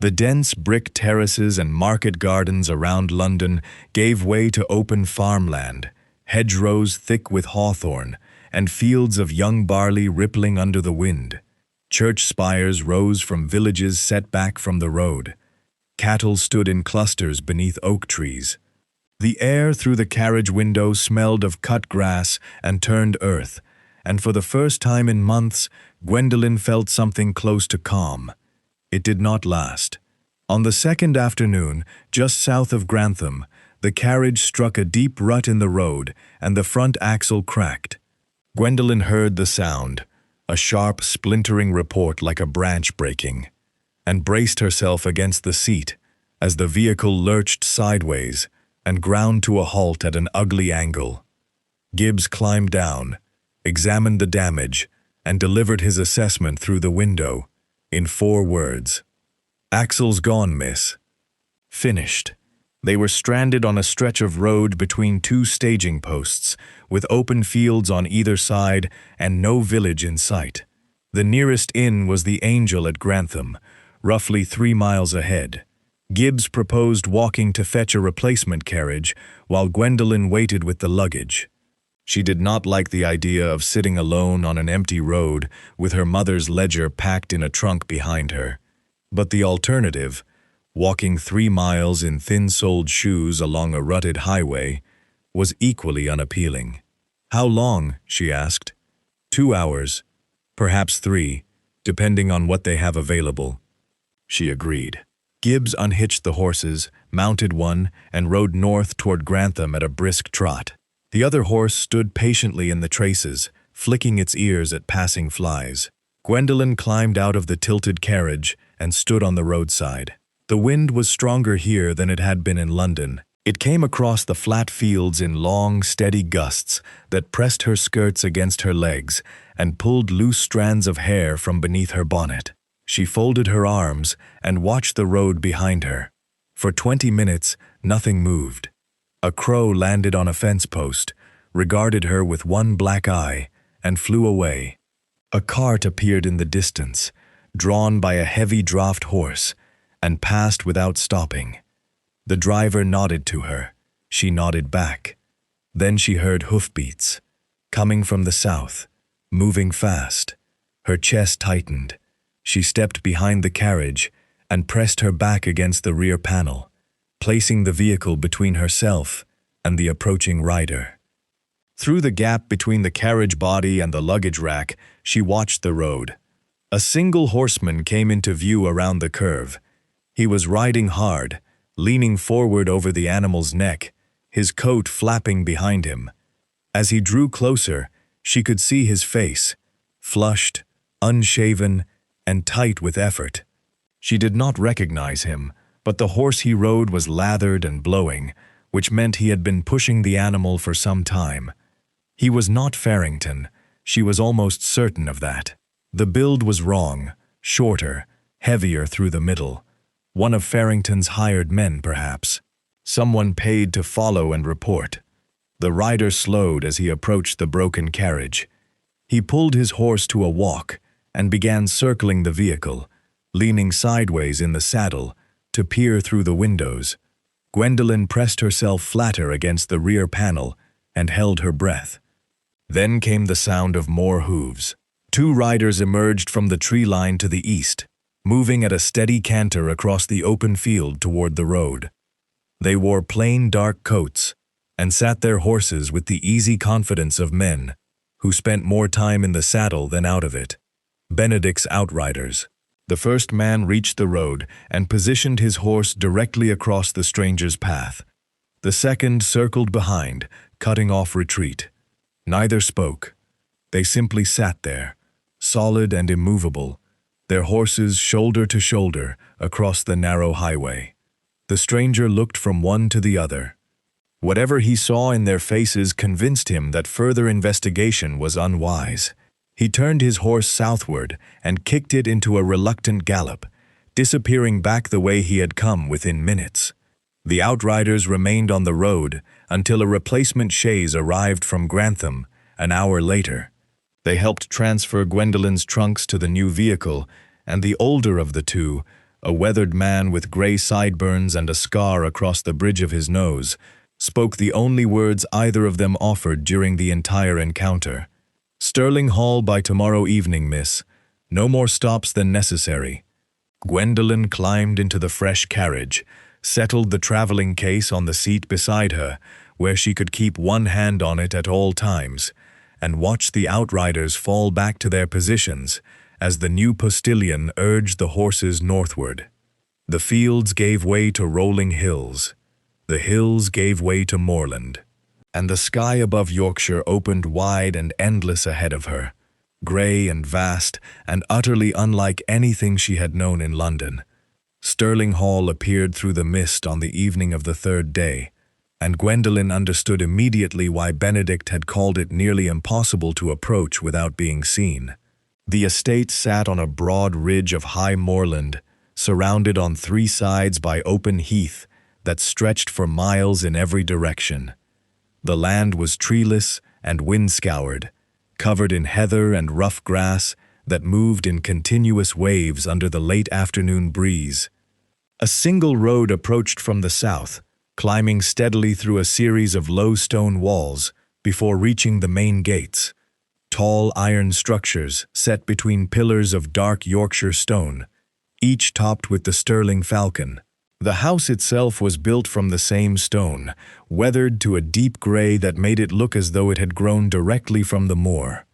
The dense brick terraces and market gardens around London gave way to open farmland, hedgerows thick with hawthorn, and fields of young barley rippling under the wind. Church spires rose from villages set back from the road. Cattle stood in clusters beneath oak trees. The air through the carriage window smelled of cut grass and turned earth, and for the first time in months, Gwendolyn felt something close to calm. It did not last. On the second afternoon, just south of Grantham, the carriage struck a deep rut in the road, and the front axle cracked. Gwendolyn heard the sound, a sharp, splintering report like a branch breaking, and braced herself against the seat as the vehicle lurched sideways and ground to a halt at an ugly angle. Gibbs climbed down, examined the damage, and delivered his assessment through the window, in 4 words. "Axle's gone, miss." Finished. They were stranded on a stretch of road between 2 staging posts, with open fields on either side and no village in sight. The nearest inn was the Angel at Grantham, roughly 3 miles ahead. Gibbs proposed walking to fetch a replacement carriage, while Gwendolyn waited with the luggage. She did not like the idea of sitting alone on an empty road with her mother's ledger packed in a trunk behind her. But the alternative, walking 3 miles in thin-soled shoes along a rutted highway, was equally unappealing. "How long?" she asked. "2 hours, perhaps 3, depending on what they have available," she agreed. Gibbs unhitched the horses, mounted one, and rode north toward Grantham at a brisk trot. The other horse stood patiently in the traces, flicking its ears at passing flies. Gwendolyn climbed out of the tilted carriage and stood on the roadside. The wind was stronger here than it had been in London. It came across the flat fields in long, steady gusts that pressed her skirts against her legs and pulled loose strands of hair from beneath her bonnet. She folded her arms and watched the road behind her. For 20 minutes, nothing moved. A crow landed on a fence post, regarded her with one black eye, and flew away. A cart appeared in the distance, drawn by a heavy draft horse, and passed without stopping. The driver nodded to her. She nodded back. Then she heard hoofbeats, coming from the south, moving fast. Her chest tightened. She stepped behind the carriage and pressed her back against the rear panel, placing the vehicle between herself and the approaching rider. Through the gap between the carriage body and the luggage rack, she watched the road. A single horseman came into view around the curve. He was riding hard, leaning forward over the animal's neck, his coat flapping behind him. As he drew closer, she could see his face, flushed, unshaven, and tight with effort. She did not recognize him, but the horse he rode was lathered and blowing, which meant he had been pushing the animal for some time. He was not Farrington. She was almost certain of that. The build was wrong, shorter, heavier through the middle. One of Farrington's hired men, perhaps. Someone paid to follow and report. The rider slowed as he approached the broken carriage. He pulled his horse to a walk and began circling the vehicle, leaning sideways in the saddle to peer through the windows. Gwendolyn pressed herself flatter against the rear panel and held her breath. Then came the sound of more hooves. 2 riders emerged from the tree line to the east, moving at a steady canter across the open field toward the road. They wore plain dark coats and sat their horses with the easy confidence of men who spent more time in the saddle than out of it. Benedict's outriders. The first man reached the road and positioned his horse directly across the stranger's path. The second circled behind, cutting off retreat. Neither spoke. They simply sat there, solid and immovable, their horses shoulder to shoulder across the narrow highway. The stranger looked from one to the other. Whatever he saw in their faces convinced him that further investigation was unwise. He turned his horse southward and kicked it into a reluctant gallop, disappearing back the way he had come within minutes. The outriders remained on the road until a replacement chaise arrived from Grantham an hour later. They helped transfer Gwendolyn's trunks to the new vehicle, and the older of the two, a weathered man with gray sideburns and a scar across the bridge of his nose, spoke the only words either of them offered during the entire encounter. "Stirling Hall by tomorrow evening, miss. No more stops than necessary." Gwendolyn climbed into the fresh carriage, settled the traveling case on the seat beside her, where she could keep one hand on it at all times, and watched the outriders fall back to their positions as the new postilion urged the horses northward. The fields gave way to rolling hills. The hills gave way to moorland. And the sky above Yorkshire opened wide and endless ahead of her, gray and vast and utterly unlike anything she had known in London. Stirling Hall appeared through the mist on the evening of the 3rd day, and Gwendolyn understood immediately why Benedict had called it nearly impossible to approach without being seen. The estate sat on a broad ridge of high moorland, surrounded on 3 sides by open heath that stretched for miles in every direction. The land was treeless and wind-scoured, covered in heather and rough grass that moved in continuous waves under the late afternoon breeze. A single road approached from the south, climbing steadily through a series of low stone walls before reaching the main gates, tall iron structures set between pillars of dark Yorkshire stone, each topped with the sterling falcon. The house itself was built from the same stone, weathered to a deep gray that made it look as though it had grown directly from the moor.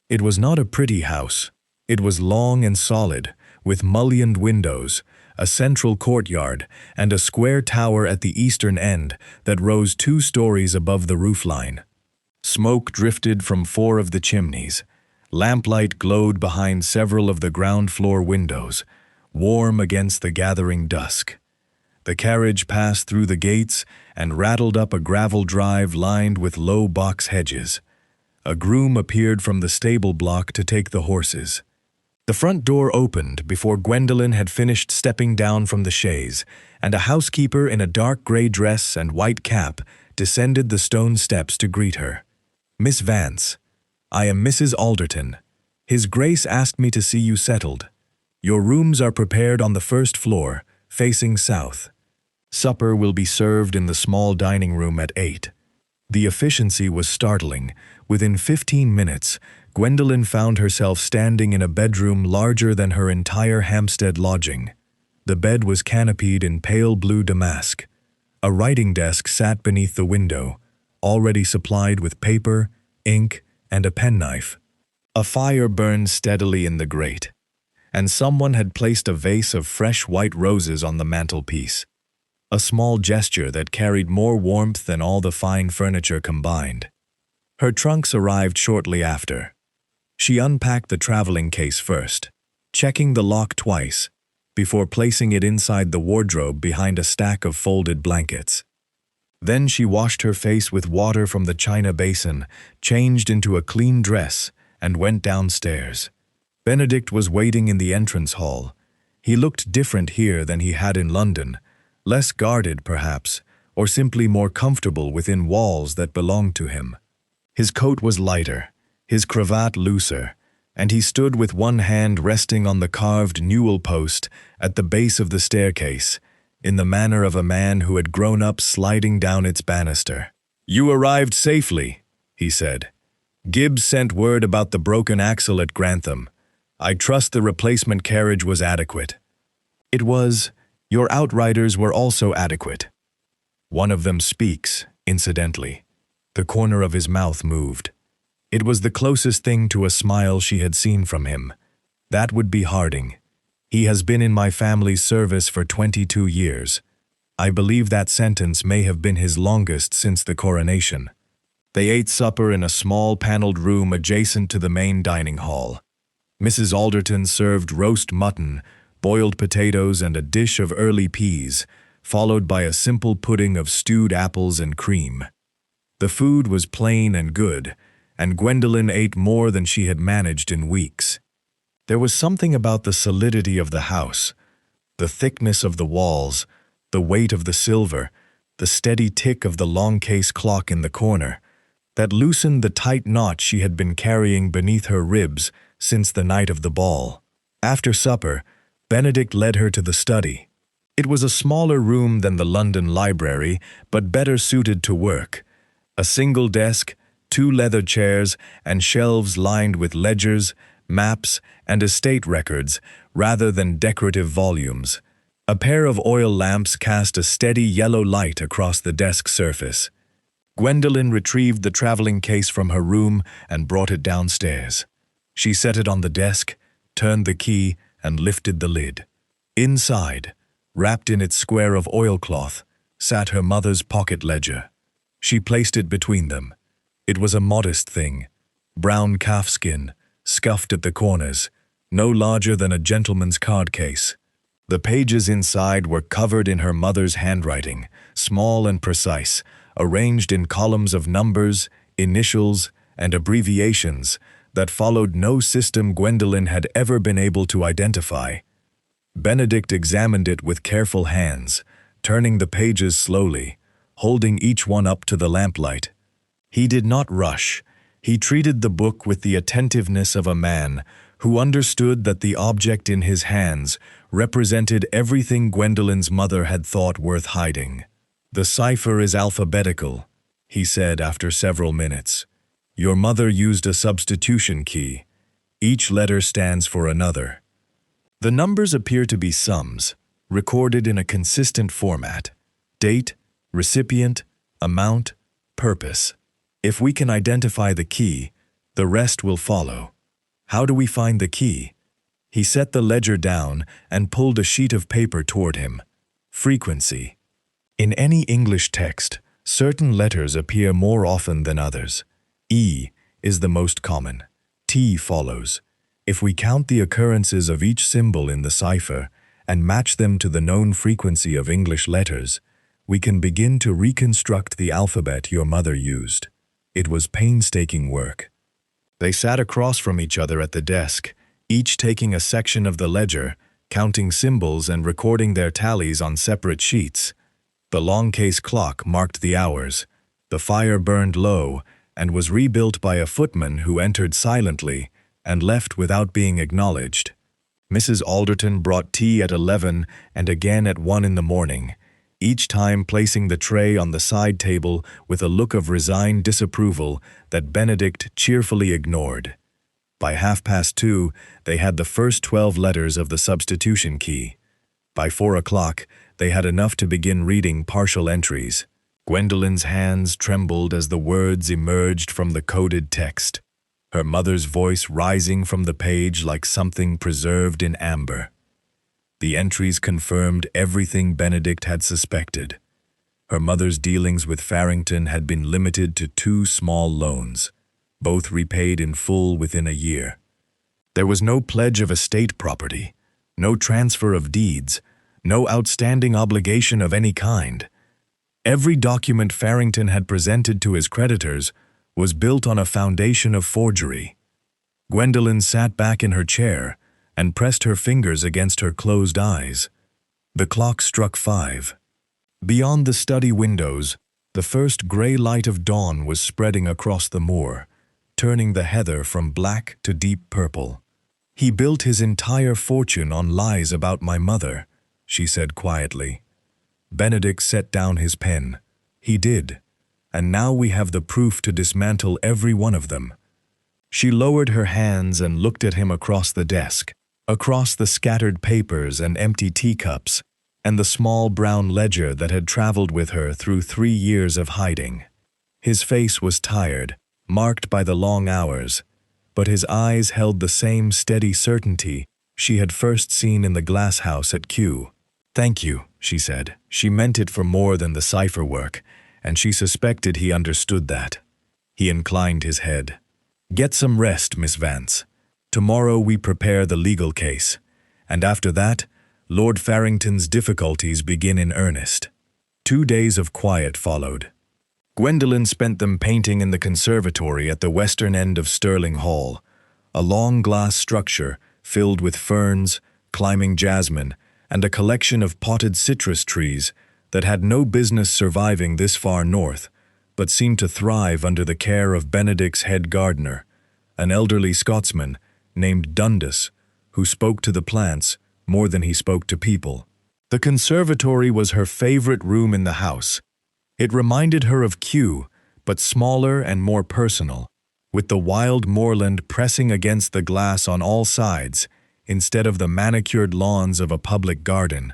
It was not a pretty house. It was long and solid, with mullioned windows, a central courtyard, and a square tower at the eastern end that rose 2 stories above the roofline. Smoke drifted from 4 of the chimneys. Lamplight glowed behind several of the ground floor windows, warm against the gathering dusk. The carriage passed through the gates and rattled up a gravel drive lined with low box hedges. A groom appeared from the stable block to take the horses. The front door opened before Gwendolyn had finished stepping down from the chaise, and a housekeeper in a dark gray dress and white cap descended the stone steps to greet her. "Miss Vance, I am Mrs. Alderton. His Grace asked me to see you settled. Your rooms are prepared on the first floor, facing south. Supper will be served in the small dining room at 8. The efficiency was startling. Within 15 minutes, Gwendolyn found herself standing in a bedroom larger than her entire Hampstead lodging. The bed was canopied in pale blue damask. A writing desk sat beneath the window, already supplied with paper, ink, and a penknife. A fire burned steadily in the grate, and someone had placed a vase of fresh white roses on the mantelpiece. A small gesture that carried more warmth than all the fine furniture combined. Her trunks arrived shortly after. She unpacked the traveling case first, checking the lock twice, before placing it inside the wardrobe behind a stack of folded blankets. Then she washed her face with water from the china basin, changed into a clean dress, and went downstairs. Benedict was waiting in the entrance hall. He looked different here than he had in London, less guarded perhaps, or simply more comfortable within walls that belonged to him. His coat was lighter, his cravat looser, and he stood with one hand resting on the carved newel post at the base of the staircase, in the manner of a man who had grown up sliding down its banister. "You arrived safely," he said. "Gibbs sent word about the broken axle at Grantham. I trust the replacement carriage was adequate." "It was. Your outriders were also adequate." One of them speaks, incidentally. The corner of his mouth moved. It was the closest thing to a smile she had seen from him. "That would be Harding. He has been in my family's service for 22 years. I believe that sentence may have been his longest since the coronation." They ate supper in a small paneled room adjacent to the main dining hall. Mrs. Alderton served roast mutton, boiled potatoes, and a dish of early peas, followed by a simple pudding of stewed apples and cream. The food was plain and good, and Gwendolyn ate more than she had managed in weeks. There was something about the solidity of the house, the thickness of the walls, the weight of the silver, the steady tick of the long case clock in the corner, that loosened the tight knot she had been carrying beneath her ribs since the night of the ball. After supper, Benedict led her to the study. It was a smaller room than the London library, but better suited to work. A single desk, 2 leather chairs, and shelves lined with ledgers, maps, and estate records, rather than decorative volumes. A pair of oil lamps cast a steady yellow light across the desk surface. Gwendolyn retrieved the traveling case from her room and brought it downstairs. She set it on the desk, turned the key, and lifted the lid. Inside, wrapped in its square of oilcloth, sat her mother's pocket ledger. She placed it between them. It was a modest thing, brown calfskin, scuffed at the corners, no larger than a gentleman's card case. The pages inside were covered in her mother's handwriting, small and precise, arranged in columns of numbers, initials, and abbreviations that followed no system Gwendolyn had ever been able to identify. Benedict examined it with careful hands, turning the pages slowly, holding each one up to the lamplight. He did not rush. He treated the book with the attentiveness of a man who understood that the object in his hands represented everything Gwendolyn's mother had thought worth hiding. "The cipher is alphabetical," he said after several minutes. "Your mother used a substitution key. Each letter stands for another. The numbers appear to be sums. recorded in a consistent format: date, recipient, amount, purpose. If we can identify the key, the rest will follow. How do we find the key? He set the ledger down and pulled a sheet of paper toward him. Frequency. In any English text, certain letters appear more often than others. E is the most common. T follows. If we count the occurrences of each symbol in the cipher and match them to the known frequency of English letters, we can begin to reconstruct the alphabet your mother used. It was painstaking work. They sat across from each other at the desk, each taking a section of the ledger, counting symbols and recording their tallies on separate sheets. The long case clock marked the hours. The fire burned low and was rebuilt by a footman who entered silently and left without being acknowledged. Mrs. Alderton brought tea at 11 and again at 1 in the morning, each time placing the tray on the side table with a look of resigned disapproval that Benedict cheerfully ignored. By 2:30, they had the first 12 letters of the substitution key. By 4 o'clock, they had enough to begin reading partial entries. Gwendolyn's hands trembled as the words emerged from the coded text, her mother's voice rising from the page like something preserved in amber. The entries confirmed everything Benedict had suspected. Her mother's dealings with Farrington had been limited to 2 small loans, both repaid in full within a year. There was no pledge of estate property, no transfer of deeds, no outstanding obligation of any kind. Every document Farrington had presented to his creditors was built on a foundation of forgery. Gwendolyn sat back in her chair and pressed her fingers against her closed eyes. The clock struck 5. Beyond the study windows, the first gray light of dawn was spreading across the moor, turning the heather from black to deep purple. "He built his entire fortune on lies about my mother," she said quietly. Benedict set down his pen. "He did, and now we have the proof to dismantle every one of them." She lowered her hands and looked at him across the desk, across the scattered papers and empty teacups, and the small brown ledger that had traveled with her through 3 years of hiding. His face was tired, marked by the long hours, but his eyes held the same steady certainty she had first seen in the glass house at Kew. "Thank you," she said. She meant it for more than the cipher work, and she suspected he understood that. He inclined his head. "Get some rest, Miss Vance. Tomorrow we prepare the legal case, and after that, Lord Farrington's difficulties begin in earnest." 2 days of quiet followed. Gwendolyn spent them painting in the conservatory at the western end of Stirling Hall, a long glass structure filled with ferns, climbing jasmine, and a collection of potted citrus trees that had no business surviving this far north, but seemed to thrive under the care of Benedict's head gardener, an elderly Scotsman named Dundas, who spoke to the plants more than he spoke to people. The conservatory was her favorite room in the house. It reminded her of Kew, but smaller and more personal, with the wild moorland pressing against the glass on all sides instead of the manicured lawns of a public garden.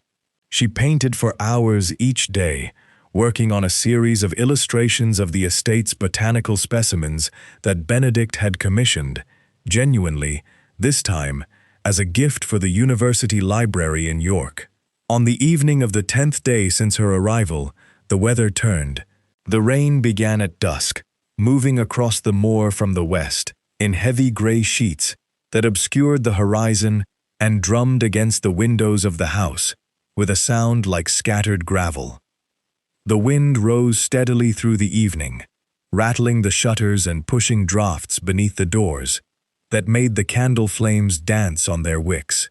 She painted for hours each day, working on a series of illustrations of the estate's botanical specimens that Benedict had commissioned, genuinely, this time, as a gift for the university library in York. On the evening of the 10th day since her arrival, the weather turned. The rain began at dusk, moving across the moor from the west, in heavy gray sheets that obscured the horizon and drummed against the windows of the house, with a sound like scattered gravel. The wind rose steadily through the evening, rattling the shutters and pushing draughts beneath the doors that made the candle flames dance on their wicks.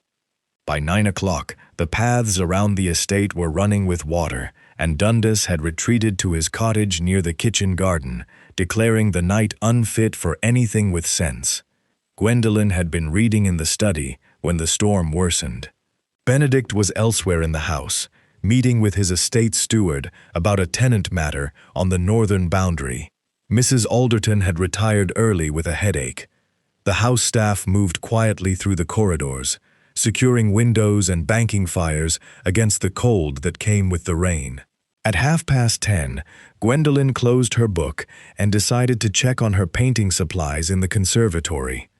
By 9 o'clock, the paths around the estate were running with water, and Dundas had retreated to his cottage near the kitchen garden, declaring the night unfit for anything with sense. Gwendolyn had been reading in the study when the storm worsened. Benedict was elsewhere in the house, meeting with his estate steward about a tenant matter on the northern boundary. Mrs. Alderton had retired early with a headache. The house staff moved quietly through the corridors, securing windows and banking fires against the cold that came with the rain. At 10:30, Gwendolyn closed her book and decided to check on her painting supplies in the conservatory.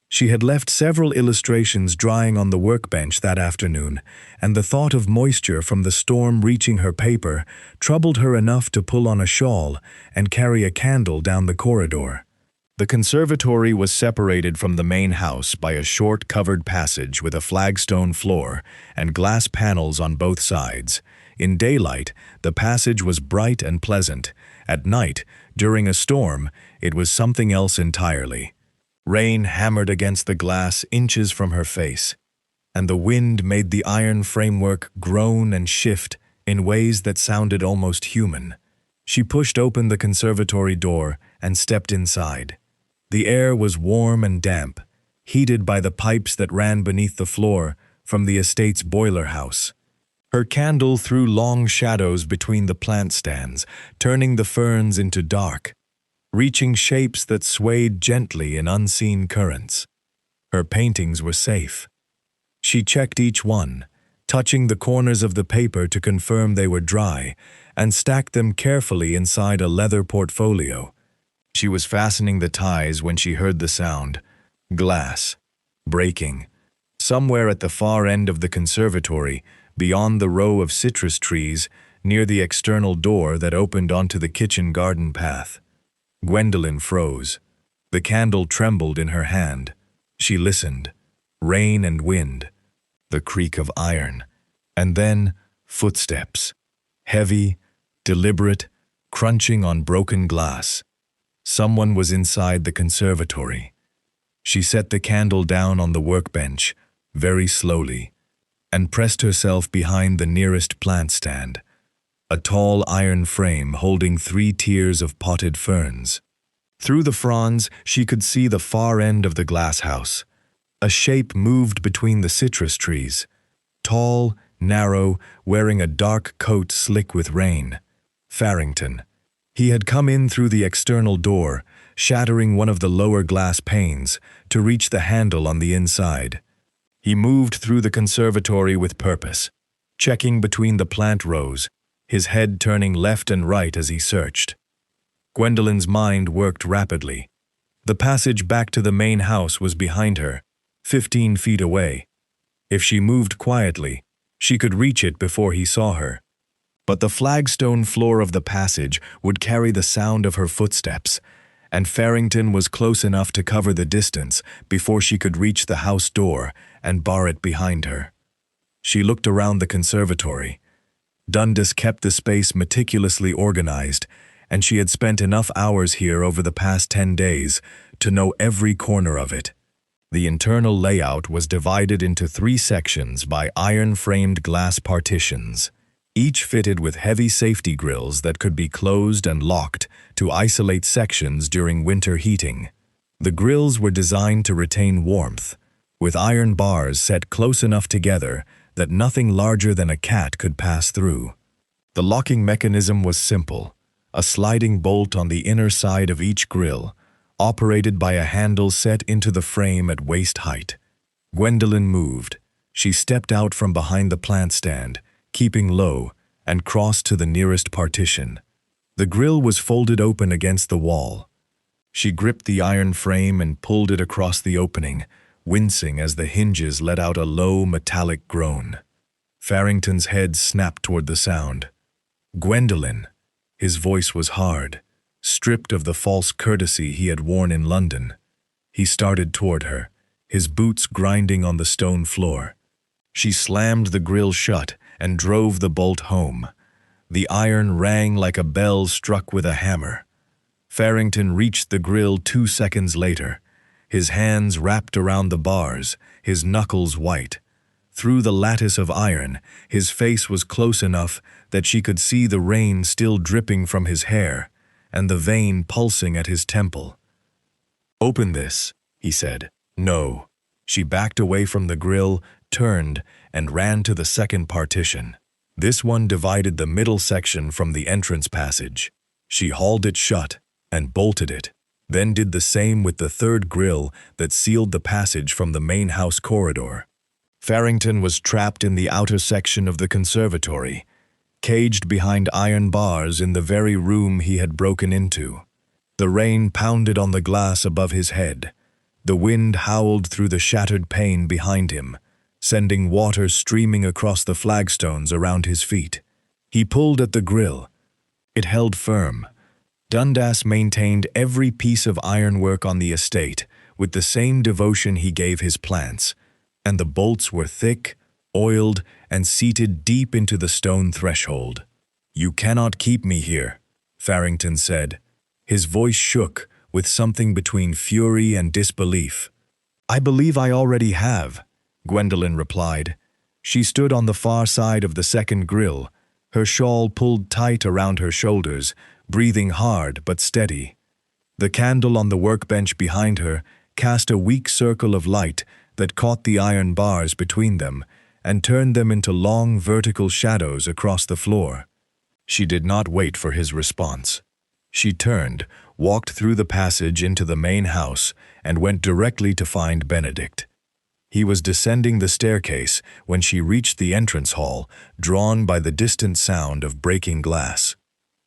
She had left several illustrations drying on the workbench that afternoon, and the thought of moisture from the storm reaching her paper troubled her enough to pull on a shawl and carry a candle down the corridor. The conservatory was separated from the main house by a short covered passage with a flagstone floor and glass panels on both sides. In daylight, the passage was bright and pleasant. At night, during a storm, it was something else entirely. Rain hammered against the glass inches from her face, and the wind made the iron framework groan and shift in ways that sounded almost human. She pushed open the conservatory door and stepped inside. The air was warm and damp, heated by the pipes that ran beneath the floor from the estate's boiler house. Her candle threw long shadows between the plant stands, turning the ferns into dark, reaching shapes that swayed gently in unseen currents. Her paintings were safe. She checked each one, touching the corners of the paper to confirm they were dry, and stacked them carefully inside a leather portfolio. She was fastening the ties when she heard the sound. Glass. Breaking. Somewhere at the far end of the conservatory, beyond the row of citrus trees, near the external door that opened onto the kitchen garden path. Gwendolyn froze. The candle trembled in her hand. She listened. Rain and wind. The creak of iron. And then, footsteps. Heavy, deliberate, crunching on broken glass. Someone was inside the conservatory. She set the candle down on the workbench, very slowly, and pressed herself behind the nearest plant stand, a tall iron frame holding 3 tiers of potted ferns. Through the fronds, she could see the far end of the glass house. A shape moved between the citrus trees, tall, narrow, wearing a dark coat slick with rain. Farrington. He had come in through the external door, shattering one of the lower glass panes to reach the handle on the inside. He moved through the conservatory with purpose, checking between the plant rows, his head turning left and right as he searched. Gwendolyn's mind worked rapidly. The passage back to the main house was behind her, 15 feet away. If she moved quietly, she could reach it before he saw her. But the flagstone floor of the passage would carry the sound of her footsteps, and Farrington was close enough to cover the distance before she could reach the house door and bar it behind her. She looked around the conservatory. Dundas kept the space meticulously organized, and she had spent enough hours here over the past 10 days to know every corner of it. The internal layout was divided into 3 sections by iron-framed glass partitions, each fitted with heavy safety grills that could be closed and locked to isolate sections during winter heating. The grills were designed to retain warmth, with iron bars set close enough together that nothing larger than a cat could pass through. The locking mechanism was simple, a sliding bolt on the inner side of each grill, operated by a handle set into the frame at waist height. Gwendolyn moved. She stepped out from behind the plant stand, keeping low, and crossed to the nearest partition. The grill was folded open against the wall. She gripped the iron frame and pulled it across the opening, wincing as the hinges let out a low, metallic groan. Farrington's head snapped toward the sound. Gwendolyn. His voice was hard, stripped of the false courtesy he had worn in London. He started toward her, his boots grinding on the stone floor. She slammed the grill shut and drove the bolt home. The iron rang like a bell struck with a hammer. Farrington reached the grill 2 seconds later, his hands wrapped around the bars, his knuckles white. Through the lattice of iron, his face was close enough that she could see the rain still dripping from his hair and the vein pulsing at his temple. "Open this," he said. "No." She backed away from the grill, turned, and ran to the second partition. This one divided the middle section from the entrance passage. She hauled it shut and bolted it, then did the same with the third grill that sealed the passage from the main house corridor. Farrington was trapped in the outer section of the conservatory, caged behind iron bars in the very room he had broken into. The rain pounded on the glass above his head. The wind howled through the shattered pane behind him, sending water streaming across the flagstones around his feet. He pulled at the grill. It held firm. Dundas maintained every piece of ironwork on the estate with the same devotion he gave his plants, and the bolts were thick, oiled, and seated deep into the stone threshold. "You cannot keep me here," Farrington said. His voice shook with something between fury and disbelief. "I believe I already have," Gwendolyn replied. She stood on the far side of the second grill, her shawl pulled tight around her shoulders, breathing hard but steady. The candle on the workbench behind her cast a weak circle of light that caught the iron bars between them and turned them into long vertical shadows across the floor. She did not wait for his response. She turned, walked through the passage into the main house, and went directly to find Benedict. He was descending the staircase when she reached the entrance hall, drawn by the distant sound of breaking glass.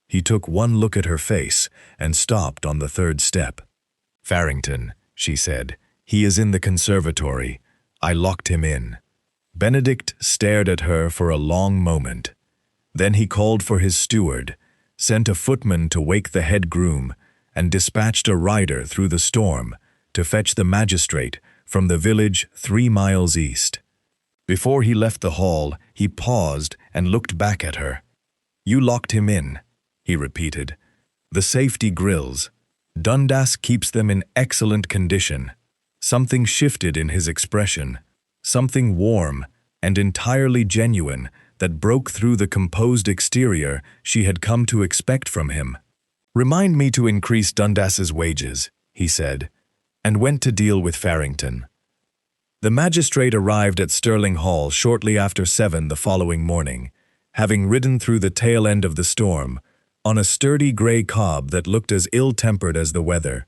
He took one look at her face and stopped on the third step. "Farrington," she said, "he is in the conservatory. I locked him in." Benedict stared at her for a long moment. Then he called for his steward, sent a footman to wake the head groom, and dispatched a rider through the storm to fetch the magistrate from the village 3 miles east. Before he left the hall, he paused and looked back at her. "You locked him in," he repeated. "The safety grills. Dundas keeps them in excellent condition." Something shifted in his expression, something warm and entirely genuine that broke through the composed exterior she had come to expect from him. "Remind me to increase Dundas's wages," he said, and went to deal with Farrington. The magistrate arrived at Stirling Hall shortly after 7 the following morning, having ridden through the tail end of the storm, on a sturdy gray cob that looked as ill-tempered as the weather.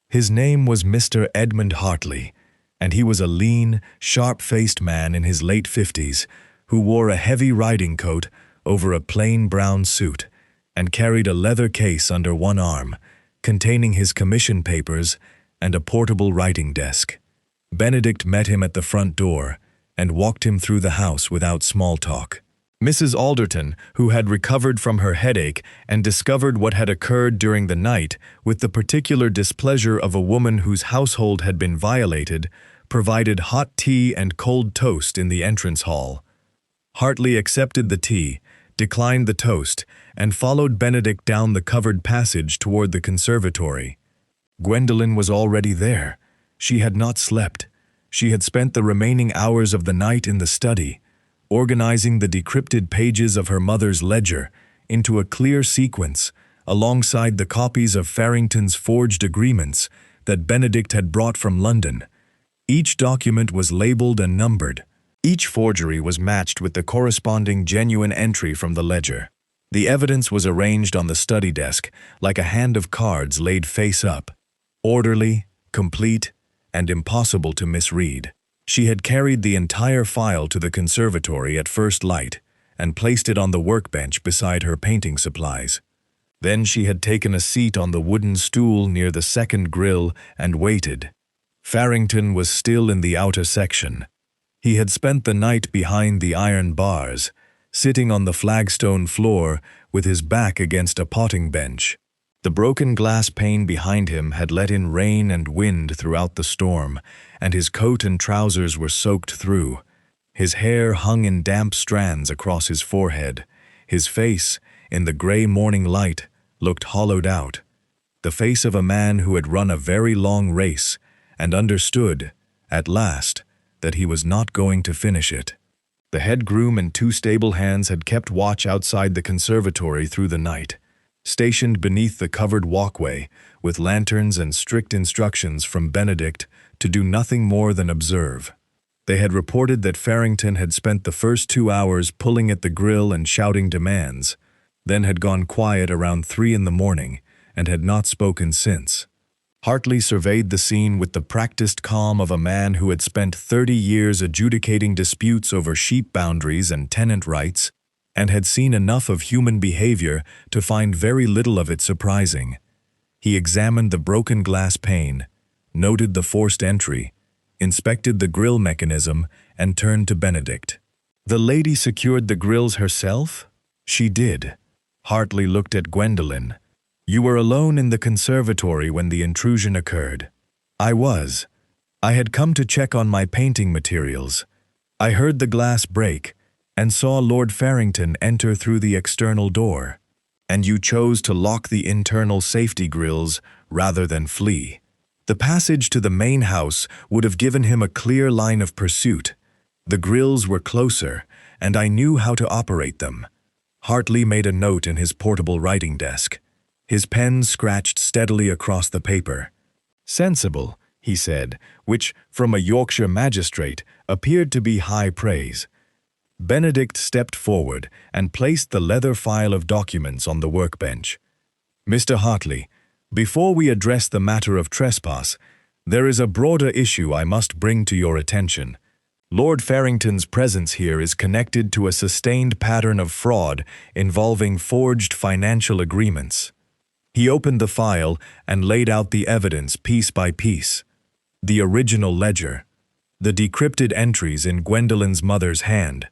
His name was Mr. Edmund Hartley, and he was a lean, sharp-faced man in his late 50s who wore a heavy riding coat over a plain brown suit and carried a leather case under one arm, containing his commission papers and a portable writing desk. Benedict met him at the front door and walked him through the house without small talk. Mrs. Alderton, who had recovered from her headache and discovered what had occurred during the night with the particular displeasure of a woman whose household had been violated, provided hot tea and cold toast in the entrance hall. Hartley accepted the tea, declined the toast, and followed Benedict down the covered passage toward the conservatory. Gwendolyn was already there. She had not slept. She had spent the remaining hours of the night in the study, organizing the decrypted pages of her mother's ledger into a clear sequence alongside the copies of Farrington's forged agreements that Benedict had brought from London. Each document was labeled and numbered. Each forgery was matched with the corresponding genuine entry from the ledger. The evidence was arranged on the study desk like a hand of cards laid face up, orderly, complete, and impossible to misread. She had carried the entire file to the conservatory at first light and placed it on the workbench beside her painting supplies. Then she had taken a seat on the wooden stool near the second grill and waited. Farrington was still in the outer section. He had spent the night behind the iron bars, sitting on the flagstone floor with his back against a potting bench. The broken glass pane behind him had let in rain and wind throughout the storm, and his coat and trousers were soaked through. His hair hung in damp strands across his forehead. His face, in the gray morning light, looked hollowed out. The face of a man who had run a very long race and understood, at last, that he was not going to finish it. The head groom and 2 stable hands had kept watch outside the conservatory through the night, stationed beneath the covered walkway with lanterns and strict instructions from Benedict to do nothing more than observe. They had reported that Farrington had spent the first 2 hours pulling at the grill and shouting demands, then had gone quiet around 3 in the morning and had not spoken since. Hartley surveyed the scene with the practiced calm of a man who had spent 30 years adjudicating disputes over sheep boundaries and tenant rights, and had seen enough of human behavior to find very little of it surprising. He examined the broken glass pane, noted the forced entry, inspected the grill mechanism, and turned to Benedict. "The lady secured the grills herself?" "She did." Hartley looked at Gwendolyn. "You were alone in the conservatory when the intrusion occurred." "I was. I had come to check on my painting materials. I heard the glass break and saw Lord Farrington enter through the external door. And you chose to lock the internal safety grills rather than flee. The passage to the main house would have given him a clear line of pursuit. The grills were closer, and I knew how to operate them." Hartley made a note in his portable writing desk. His pen scratched steadily across the paper. "Sensible," he said, which, from a Yorkshire magistrate, appeared to be high praise. Benedict stepped forward and placed the leather file of documents on the workbench. "Mr. Hartley, before we address the matter of trespass, there is a broader issue I must bring to your attention. Lord Farrington's presence here is connected to a sustained pattern of fraud involving forged financial agreements." He opened the file and laid out the evidence piece by piece. The original ledger, the decrypted entries in Gwendolyn's mother's hand,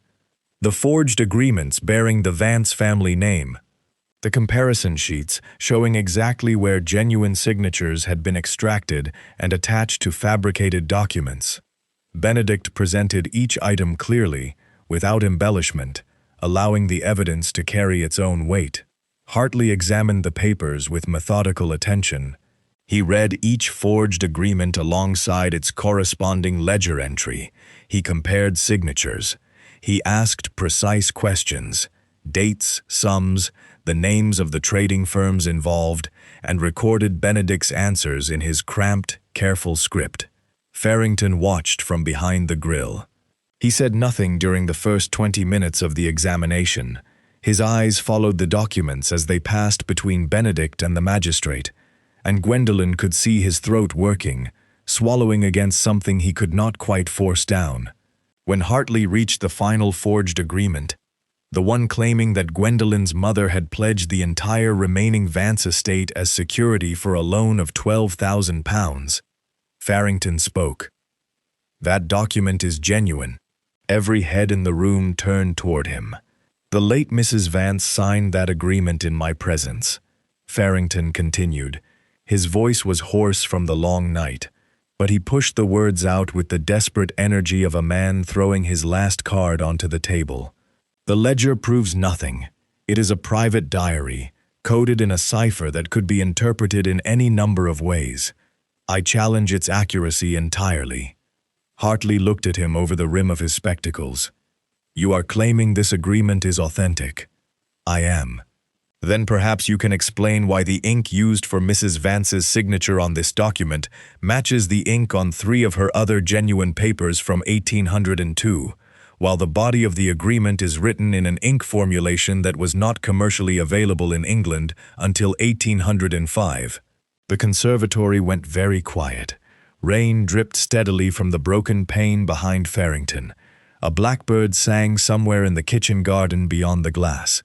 the forged agreements bearing the Vance family name, the comparison sheets showing exactly where genuine signatures had been extracted and attached to fabricated documents. Benedict presented each item clearly, without embellishment, allowing the evidence to carry its own weight. Hartley examined the papers with methodical attention. He read each forged agreement alongside its corresponding ledger entry. He compared signatures. He asked precise questions, dates, sums, the names of the trading firms involved, and recorded Benedict's answers in his cramped, careful script. Farrington watched from behind the grill. He said nothing during the first 20 minutes of the examination. His eyes followed the documents as they passed between Benedict and the magistrate, and Gwendolyn could see his throat working, swallowing against something he could not quite force down. When Hartley reached the final forged agreement, the one claiming that Gwendolyn's mother had pledged the entire remaining Vance estate as security for a loan of £12,000, Farrington spoke. "That document is genuine." Every head in the room turned toward him. "The late Mrs. Vance signed that agreement in my presence," Farrington continued. His voice was hoarse from the long night, but he pushed the words out with the desperate energy of a man throwing his last card onto the table. "The ledger proves nothing. It is a private diary, coded in a cipher that could be interpreted in any number of ways. I challenge its accuracy entirely." Hartley looked at him over the rim of his spectacles. "You are claiming this agreement is authentic?" "I am." "Then perhaps you can explain why the ink used for Mrs. Vance's signature on this document matches the ink on 3 of her other genuine papers from 1802, while the body of the agreement is written in an ink formulation that was not commercially available in England until 1805. The conservatory went very quiet. Rain dripped steadily from the broken pane behind Farrington. A blackbird sang somewhere in the kitchen garden beyond the glass.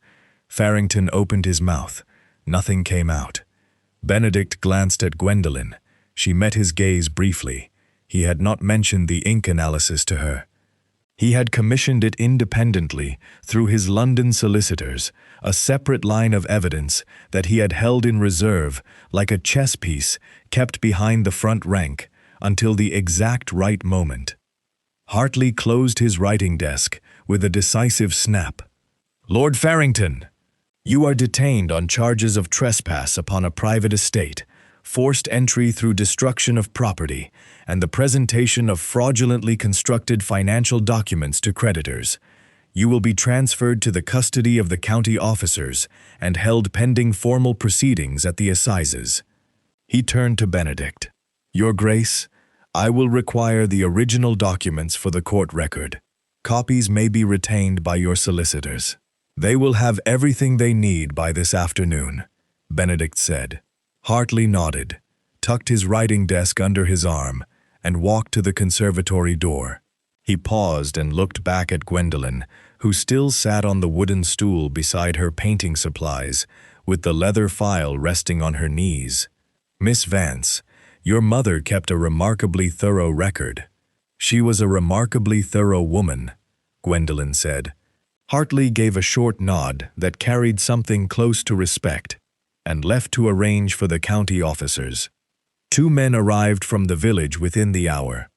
Farrington opened his mouth. Nothing came out. Benedict glanced at Gwendolyn. She met his gaze briefly. He had not mentioned the ink analysis to her. He had commissioned it independently through his London solicitors, a separate line of evidence that he had held in reserve like a chess piece kept behind the front rank until the exact right moment. Hartley closed his writing desk with a decisive snap. "Lord Farrington, you are detained on charges of trespass upon a private estate, forced entry through destruction of property, and the presentation of fraudulently constructed financial documents to creditors. You will be transferred to the custody of the county officers and held pending formal proceedings at the assizes." He turned to Benedict. "Your Grace, I will require the original documents for the court record. Copies may be retained by your solicitors." "They will have everything they need by this afternoon," Benedict said. Hartley nodded. tucked his writing desk under his arm, and walked to the conservatory door. He paused and looked back at Gwendolyn, who still sat on the wooden stool beside her painting supplies, with the leather file resting on her knees. "Miss Vance, your mother kept a remarkably thorough record." "She was a remarkably thorough woman," Gwendolyn said. Hartley gave a short nod that carried something close to respect, and left to arrange for the county officers. 2 men arrived from the village within the hour.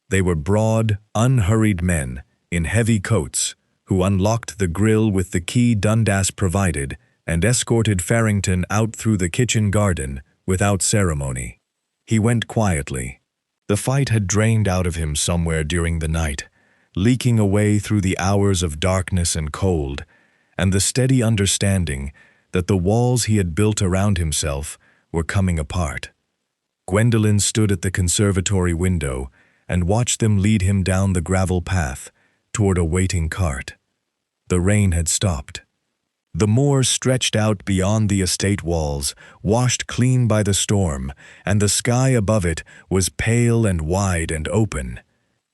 They were broad, unhurried men in heavy coats who unlocked the grill with the key Dundas provided and escorted Farrington out through the kitchen garden without ceremony. He went quietly. The fight had drained out of him somewhere during the night, leaking away through the hours of darkness and cold, and the steady understanding that the walls he had built around himself were coming apart. Gwendolyn stood at the conservatory window and watched them lead him down the gravel path toward a waiting cart. The rain had stopped. The moor stretched out beyond the estate walls, washed clean by the storm, and the sky above it was pale and wide and open.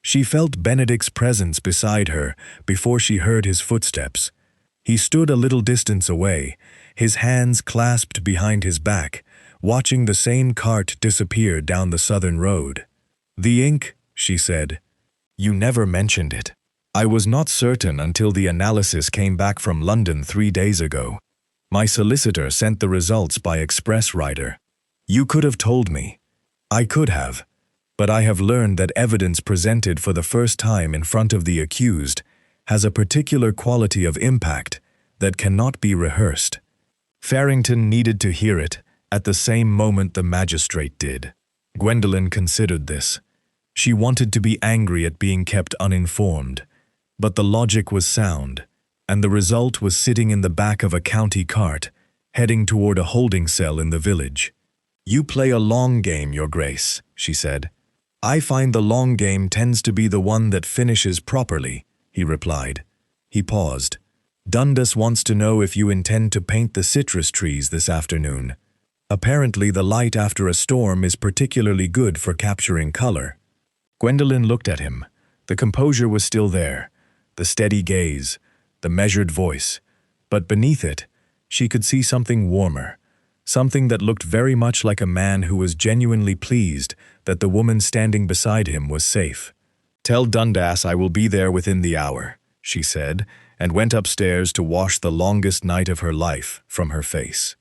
She felt Benedict's presence beside her before she heard his footsteps. He stood a little distance away, his hands clasped behind his back, watching the same cart disappear down the southern road. "The ink," she said. "You never mentioned it. I was not certain until the analysis came back from London 3 days ago. My solicitor sent the results by express rider. You could have told me. I could have. But I have learned that evidence presented for the first time in front of the accused has a particular quality of impact that cannot be rehearsed." Farrington needed to hear it at the same moment the magistrate did. Gwendolyn considered this. She wanted to be angry at being kept uninformed, but the logic was sound, and the result was sitting in the back of a county cart, heading toward a holding cell in the village. "You play a long game, Your Grace," she said. "I find the long game tends to be the one that finishes properly," he replied. He paused. "Dundas wants to know if you intend to paint the citrus trees this afternoon. Apparently the light after a storm is particularly good for capturing color." Gwendolyn looked at him. The composure was still there, the steady gaze, the measured voice, but beneath it, she could see something warmer, something that looked very much like a man who was genuinely pleased that the woman standing beside him was safe. "Tell Dundas I will be there within the hour," she said, and went upstairs to wash the longest night of her life from her face.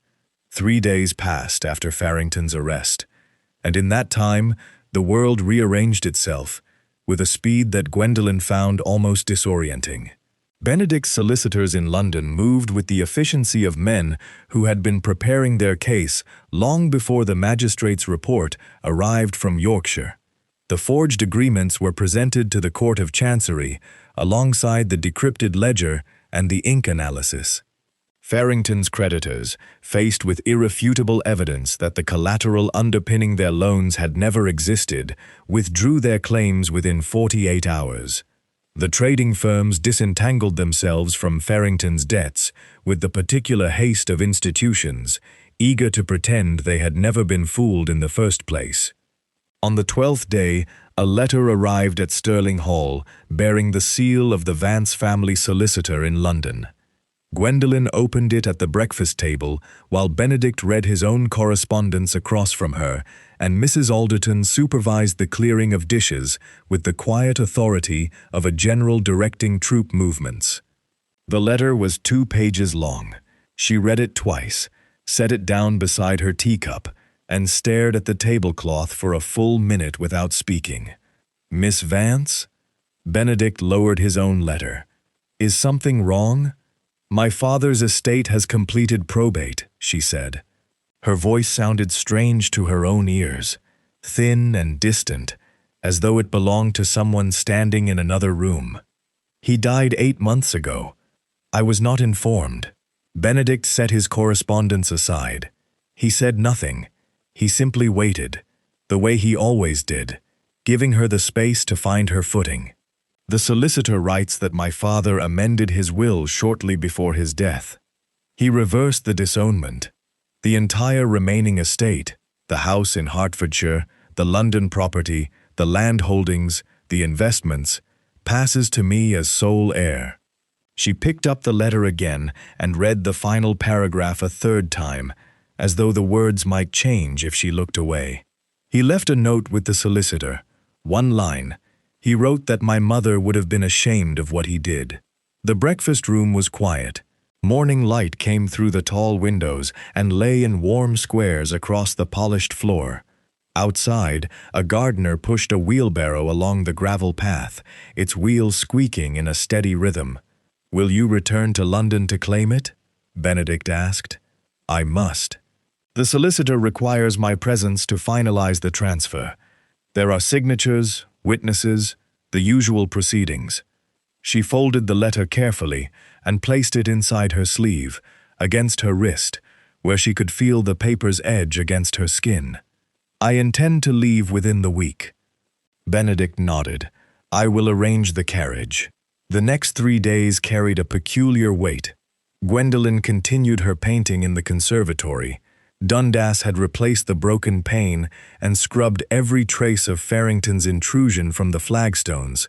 3 days passed after Farrington's arrest, and in that time the world rearranged itself with a speed that Gwendolyn found almost disorienting. Benedict's solicitors in London moved with the efficiency of men who had been preparing their case long before the magistrate's report arrived from Yorkshire. The forged agreements were presented to the Court of Chancery alongside the decrypted ledger and the ink analysis. Farrington's creditors, faced with irrefutable evidence that the collateral underpinning their loans had never existed, withdrew their claims within 48 hours. The trading firms disentangled themselves from Farrington's debts with the particular haste of institutions, eager to pretend they had never been fooled in the first place. On the 12th day, a letter arrived at Stirling Hall bearing the seal of the Vance family solicitor in London. Gwendolyn opened it at the breakfast table while Benedict read his own correspondence across from her, and Mrs. Alderton supervised the clearing of dishes with the quiet authority of a general directing troop movements. The letter was 2 pages long. She read it twice, set it down beside her teacup, and stared at the tablecloth for a full minute without speaking. "Miss Vance?" Benedict lowered his own letter. "Is something wrong?" "My father's estate has completed probate," she said. Her voice sounded strange to her own ears, thin and distant, as though it belonged to someone standing in another room. "He died 8 months ago. I was not informed." Benedict set his correspondence aside. He said nothing. He simply waited, the way he always did, giving her the space to find her footing. "The solicitor writes that my father amended his will shortly before his death. He reversed the disownment. The entire remaining estate, The house in Hertfordshire, the London property, the land holdings, the investments, passes to me as sole heir." She picked up the letter again and read the final paragraph a third time, as though the words might change if she looked away. He left a note with the solicitor. One line. He wrote that my mother would have been ashamed of what he did. The breakfast room was quiet. Morning light came through the tall windows and lay in warm squares across the polished floor. Outside, a gardener pushed a wheelbarrow along the gravel path, its wheels squeaking in a steady rhythm. "Will you return to London to claim it?" Benedict asked. "I must. The solicitor requires my presence to finalize the transfer. There are signatures, witnesses, the usual proceedings." She folded the letter carefully and placed it inside her sleeve, against her wrist, where she could feel the paper's edge against her skin. "I intend to leave within the week." Benedict nodded. "I will arrange the carriage." The next 3 days carried a peculiar weight. Gwendolyn continued her painting in the conservatory. Dundas had replaced the broken pane and scrubbed every trace of Farrington's intrusion from the flagstones,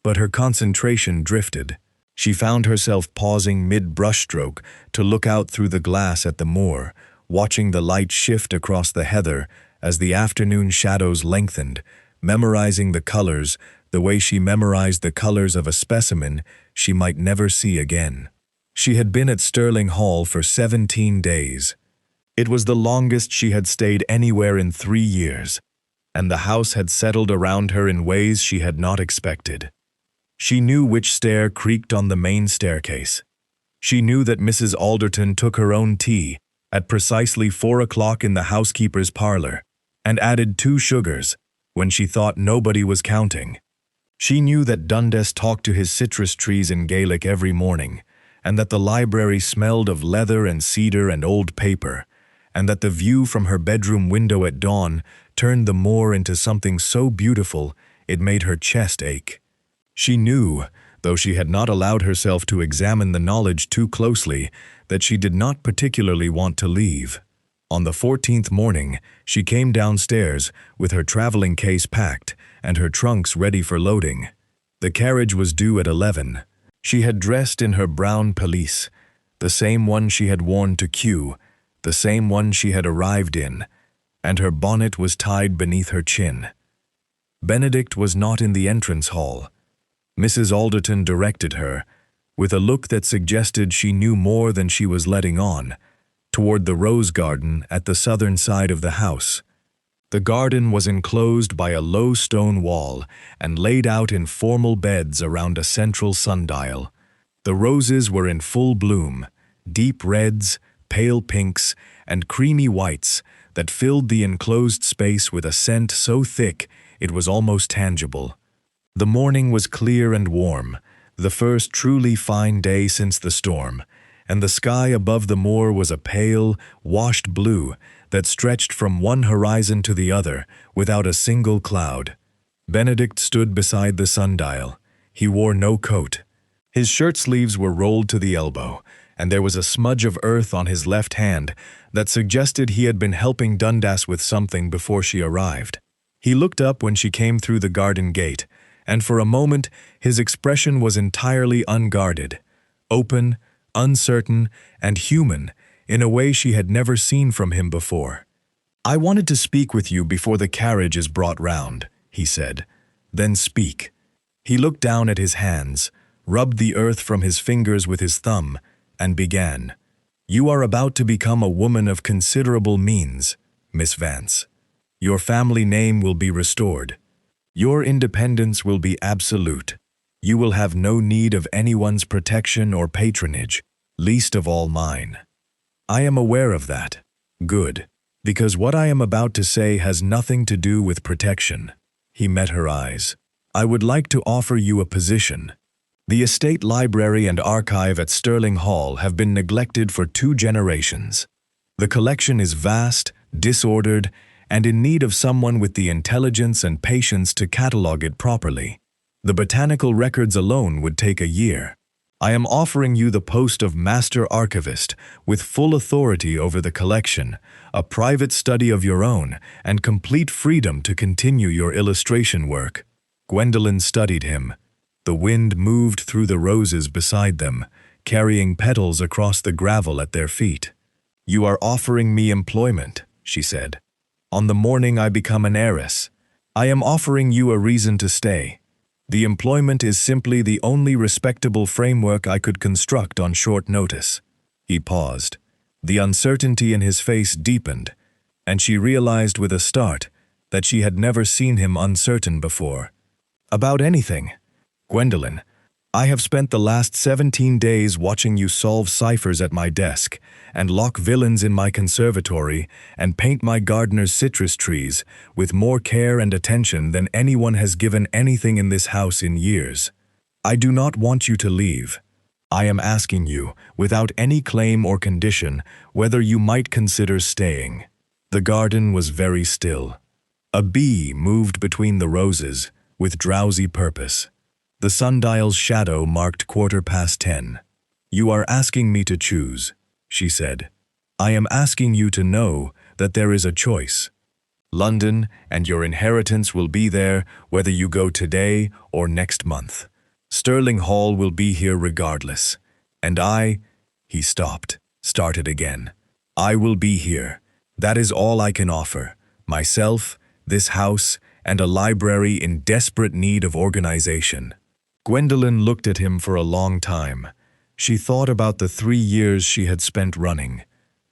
but her concentration drifted. She found herself pausing mid-brushstroke to look out through the glass at the moor, watching the light shift across the heather as the afternoon shadows lengthened, memorizing the colors the way she memorized the colors of a specimen she might never see again. She had been at Stirling Hall for 17 days. It was the longest she had stayed anywhere in 3 years, and the house had settled around her in ways she had not expected. She knew which stair creaked on the main staircase. She knew that Mrs. Alderton took her own tea at precisely 4 o'clock in the housekeeper's parlor, and added 2 sugars when she thought nobody was counting. She knew that Dundas talked to his citrus trees in Gaelic every morning, and that the library smelled of leather and cedar and old paper, and that the view from her bedroom window at dawn turned the moor into something so beautiful it made her chest ache. She knew, though she had not allowed herself to examine the knowledge too closely, that she did not particularly want to leave. On the 14th morning, she came downstairs with her traveling case packed and her trunks ready for loading. The carriage was due at 11. She had dressed in her brown pelisse, the same one she had worn to Kew, the same one she had arrived in, and her bonnet was tied beneath her chin. Benedict was not in the entrance hall. Mrs. Alderton directed her, with a look that suggested she knew more than she was letting on, toward the rose garden at the southern side of the house. The garden was enclosed by a low stone wall and laid out in formal beds around a central sundial. The roses were in full bloom, deep reds, pale pinks, and creamy whites that filled the enclosed space with a scent so thick it was almost tangible. The morning was clear and warm, the first truly fine day since the storm, and the sky above the moor was a pale, washed blue that stretched from one horizon to the other without a single cloud. Benedict stood beside the sundial. He wore no coat. His shirt sleeves were rolled to the elbow, and there was a smudge of earth on his left hand that suggested he had been helping Dundas with something before she arrived. He looked up when she came through the garden gate, and for a moment his expression was entirely unguarded, open, uncertain, and human in a way she had never seen from him before. "I wanted to speak with you before the carriage is brought round," he said. "Then speak." He looked down at his hands, rubbed the earth from his fingers with his thumb, and began. "You are about to become a woman of considerable means, Miss Vance. Your family name will be restored. Your independence will be absolute. You will have no need of anyone's protection or patronage, least of all mine. I am aware of that. Good, because what I am about to say has nothing to do with protection." He met her eyes. "I would like to offer you a position. The estate library and archive at Stirling Hall have been neglected for 2 generations. The collection is vast, disordered, and in need of someone with the intelligence and patience to catalogue it properly. The botanical records alone would take a year. I am offering you the post of Master Archivist, with full authority over the collection, a private study of your own, and complete freedom to continue your illustration work." Gwendolyn studied him. The wind moved through the roses beside them, carrying petals across the gravel at their feet. "You are offering me employment," she said. "On the morning I become an heiress. I am offering you a reason to stay. The employment is simply the only respectable framework I could construct on short notice." He paused. The uncertainty in his face deepened, and she realized with a start that she had never seen him uncertain before. "About anything. Gwendolyn, I have spent the last 17 days watching you solve ciphers at my desk, and lock villains in my conservatory, and paint my gardener's citrus trees with more care and attention than anyone has given anything in this house in years. I do not want you to leave. I am asking you, without any claim or condition, whether you might consider staying." The garden was very still. A bee moved between the roses, with drowsy purpose. The sundial's shadow marked 10:15. "You are asking me to choose," she said. "I am asking you to know that there is a choice. London and your inheritance will be there whether you go today or next month. Sterling Hall will be here regardless. And he stopped, started again. "I will be here. That is all I can offer. Myself, this house, and a library in desperate need of organization." Gwendolyn looked at him for a long time. She thought about the 3 years she had spent running,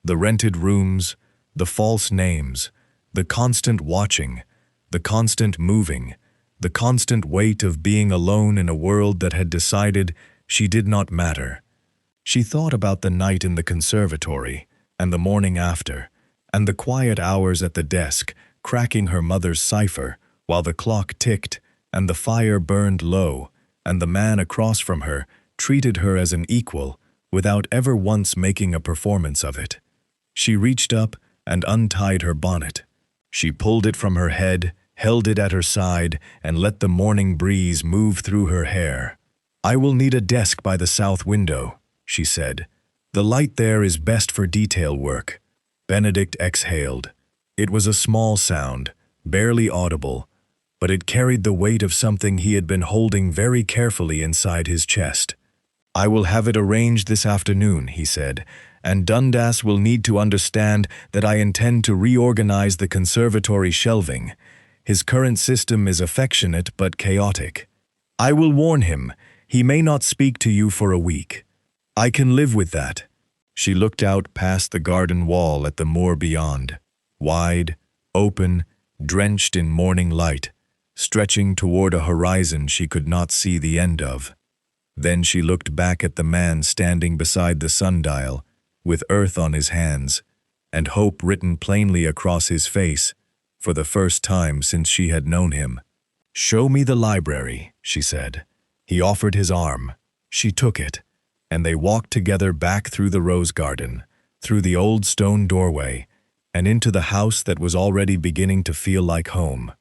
the rented rooms, the false names, the constant watching, the constant moving, the constant weight of being alone in a world that had decided she did not matter. She thought about the night in the conservatory, and the morning after, and the quiet hours at the desk, cracking her mother's cipher, while the clock ticked, and the fire burned low, and the man across from her treated her as an equal, without ever once making a performance of it. She reached up and untied her bonnet. She pulled it from her head, held it at her side, and let the morning breeze move through her hair. "I will need a desk by the south window," she said. "The light there is best for detail work." Benedict exhaled. It was a small sound, barely audible, but it carried the weight of something he had been holding very carefully inside his chest. "I will have it arranged this afternoon," he said, "and Dundas will need to understand that I intend to reorganize the conservatory shelving. His current system is affectionate but chaotic. I will warn him, he may not speak to you for a week. I can live with that." She looked out past the garden wall at the moor beyond, wide, open, drenched in morning light, stretching toward a horizon she could not see the end of. Then she looked back at the man standing beside the sundial, with earth on his hands, and hope written plainly across his face, for the first time since she had known him. "Show me the library," she said. He offered his arm. She took it, and they walked together back through the rose garden, through the old stone doorway, and into the house that was already beginning to feel like home.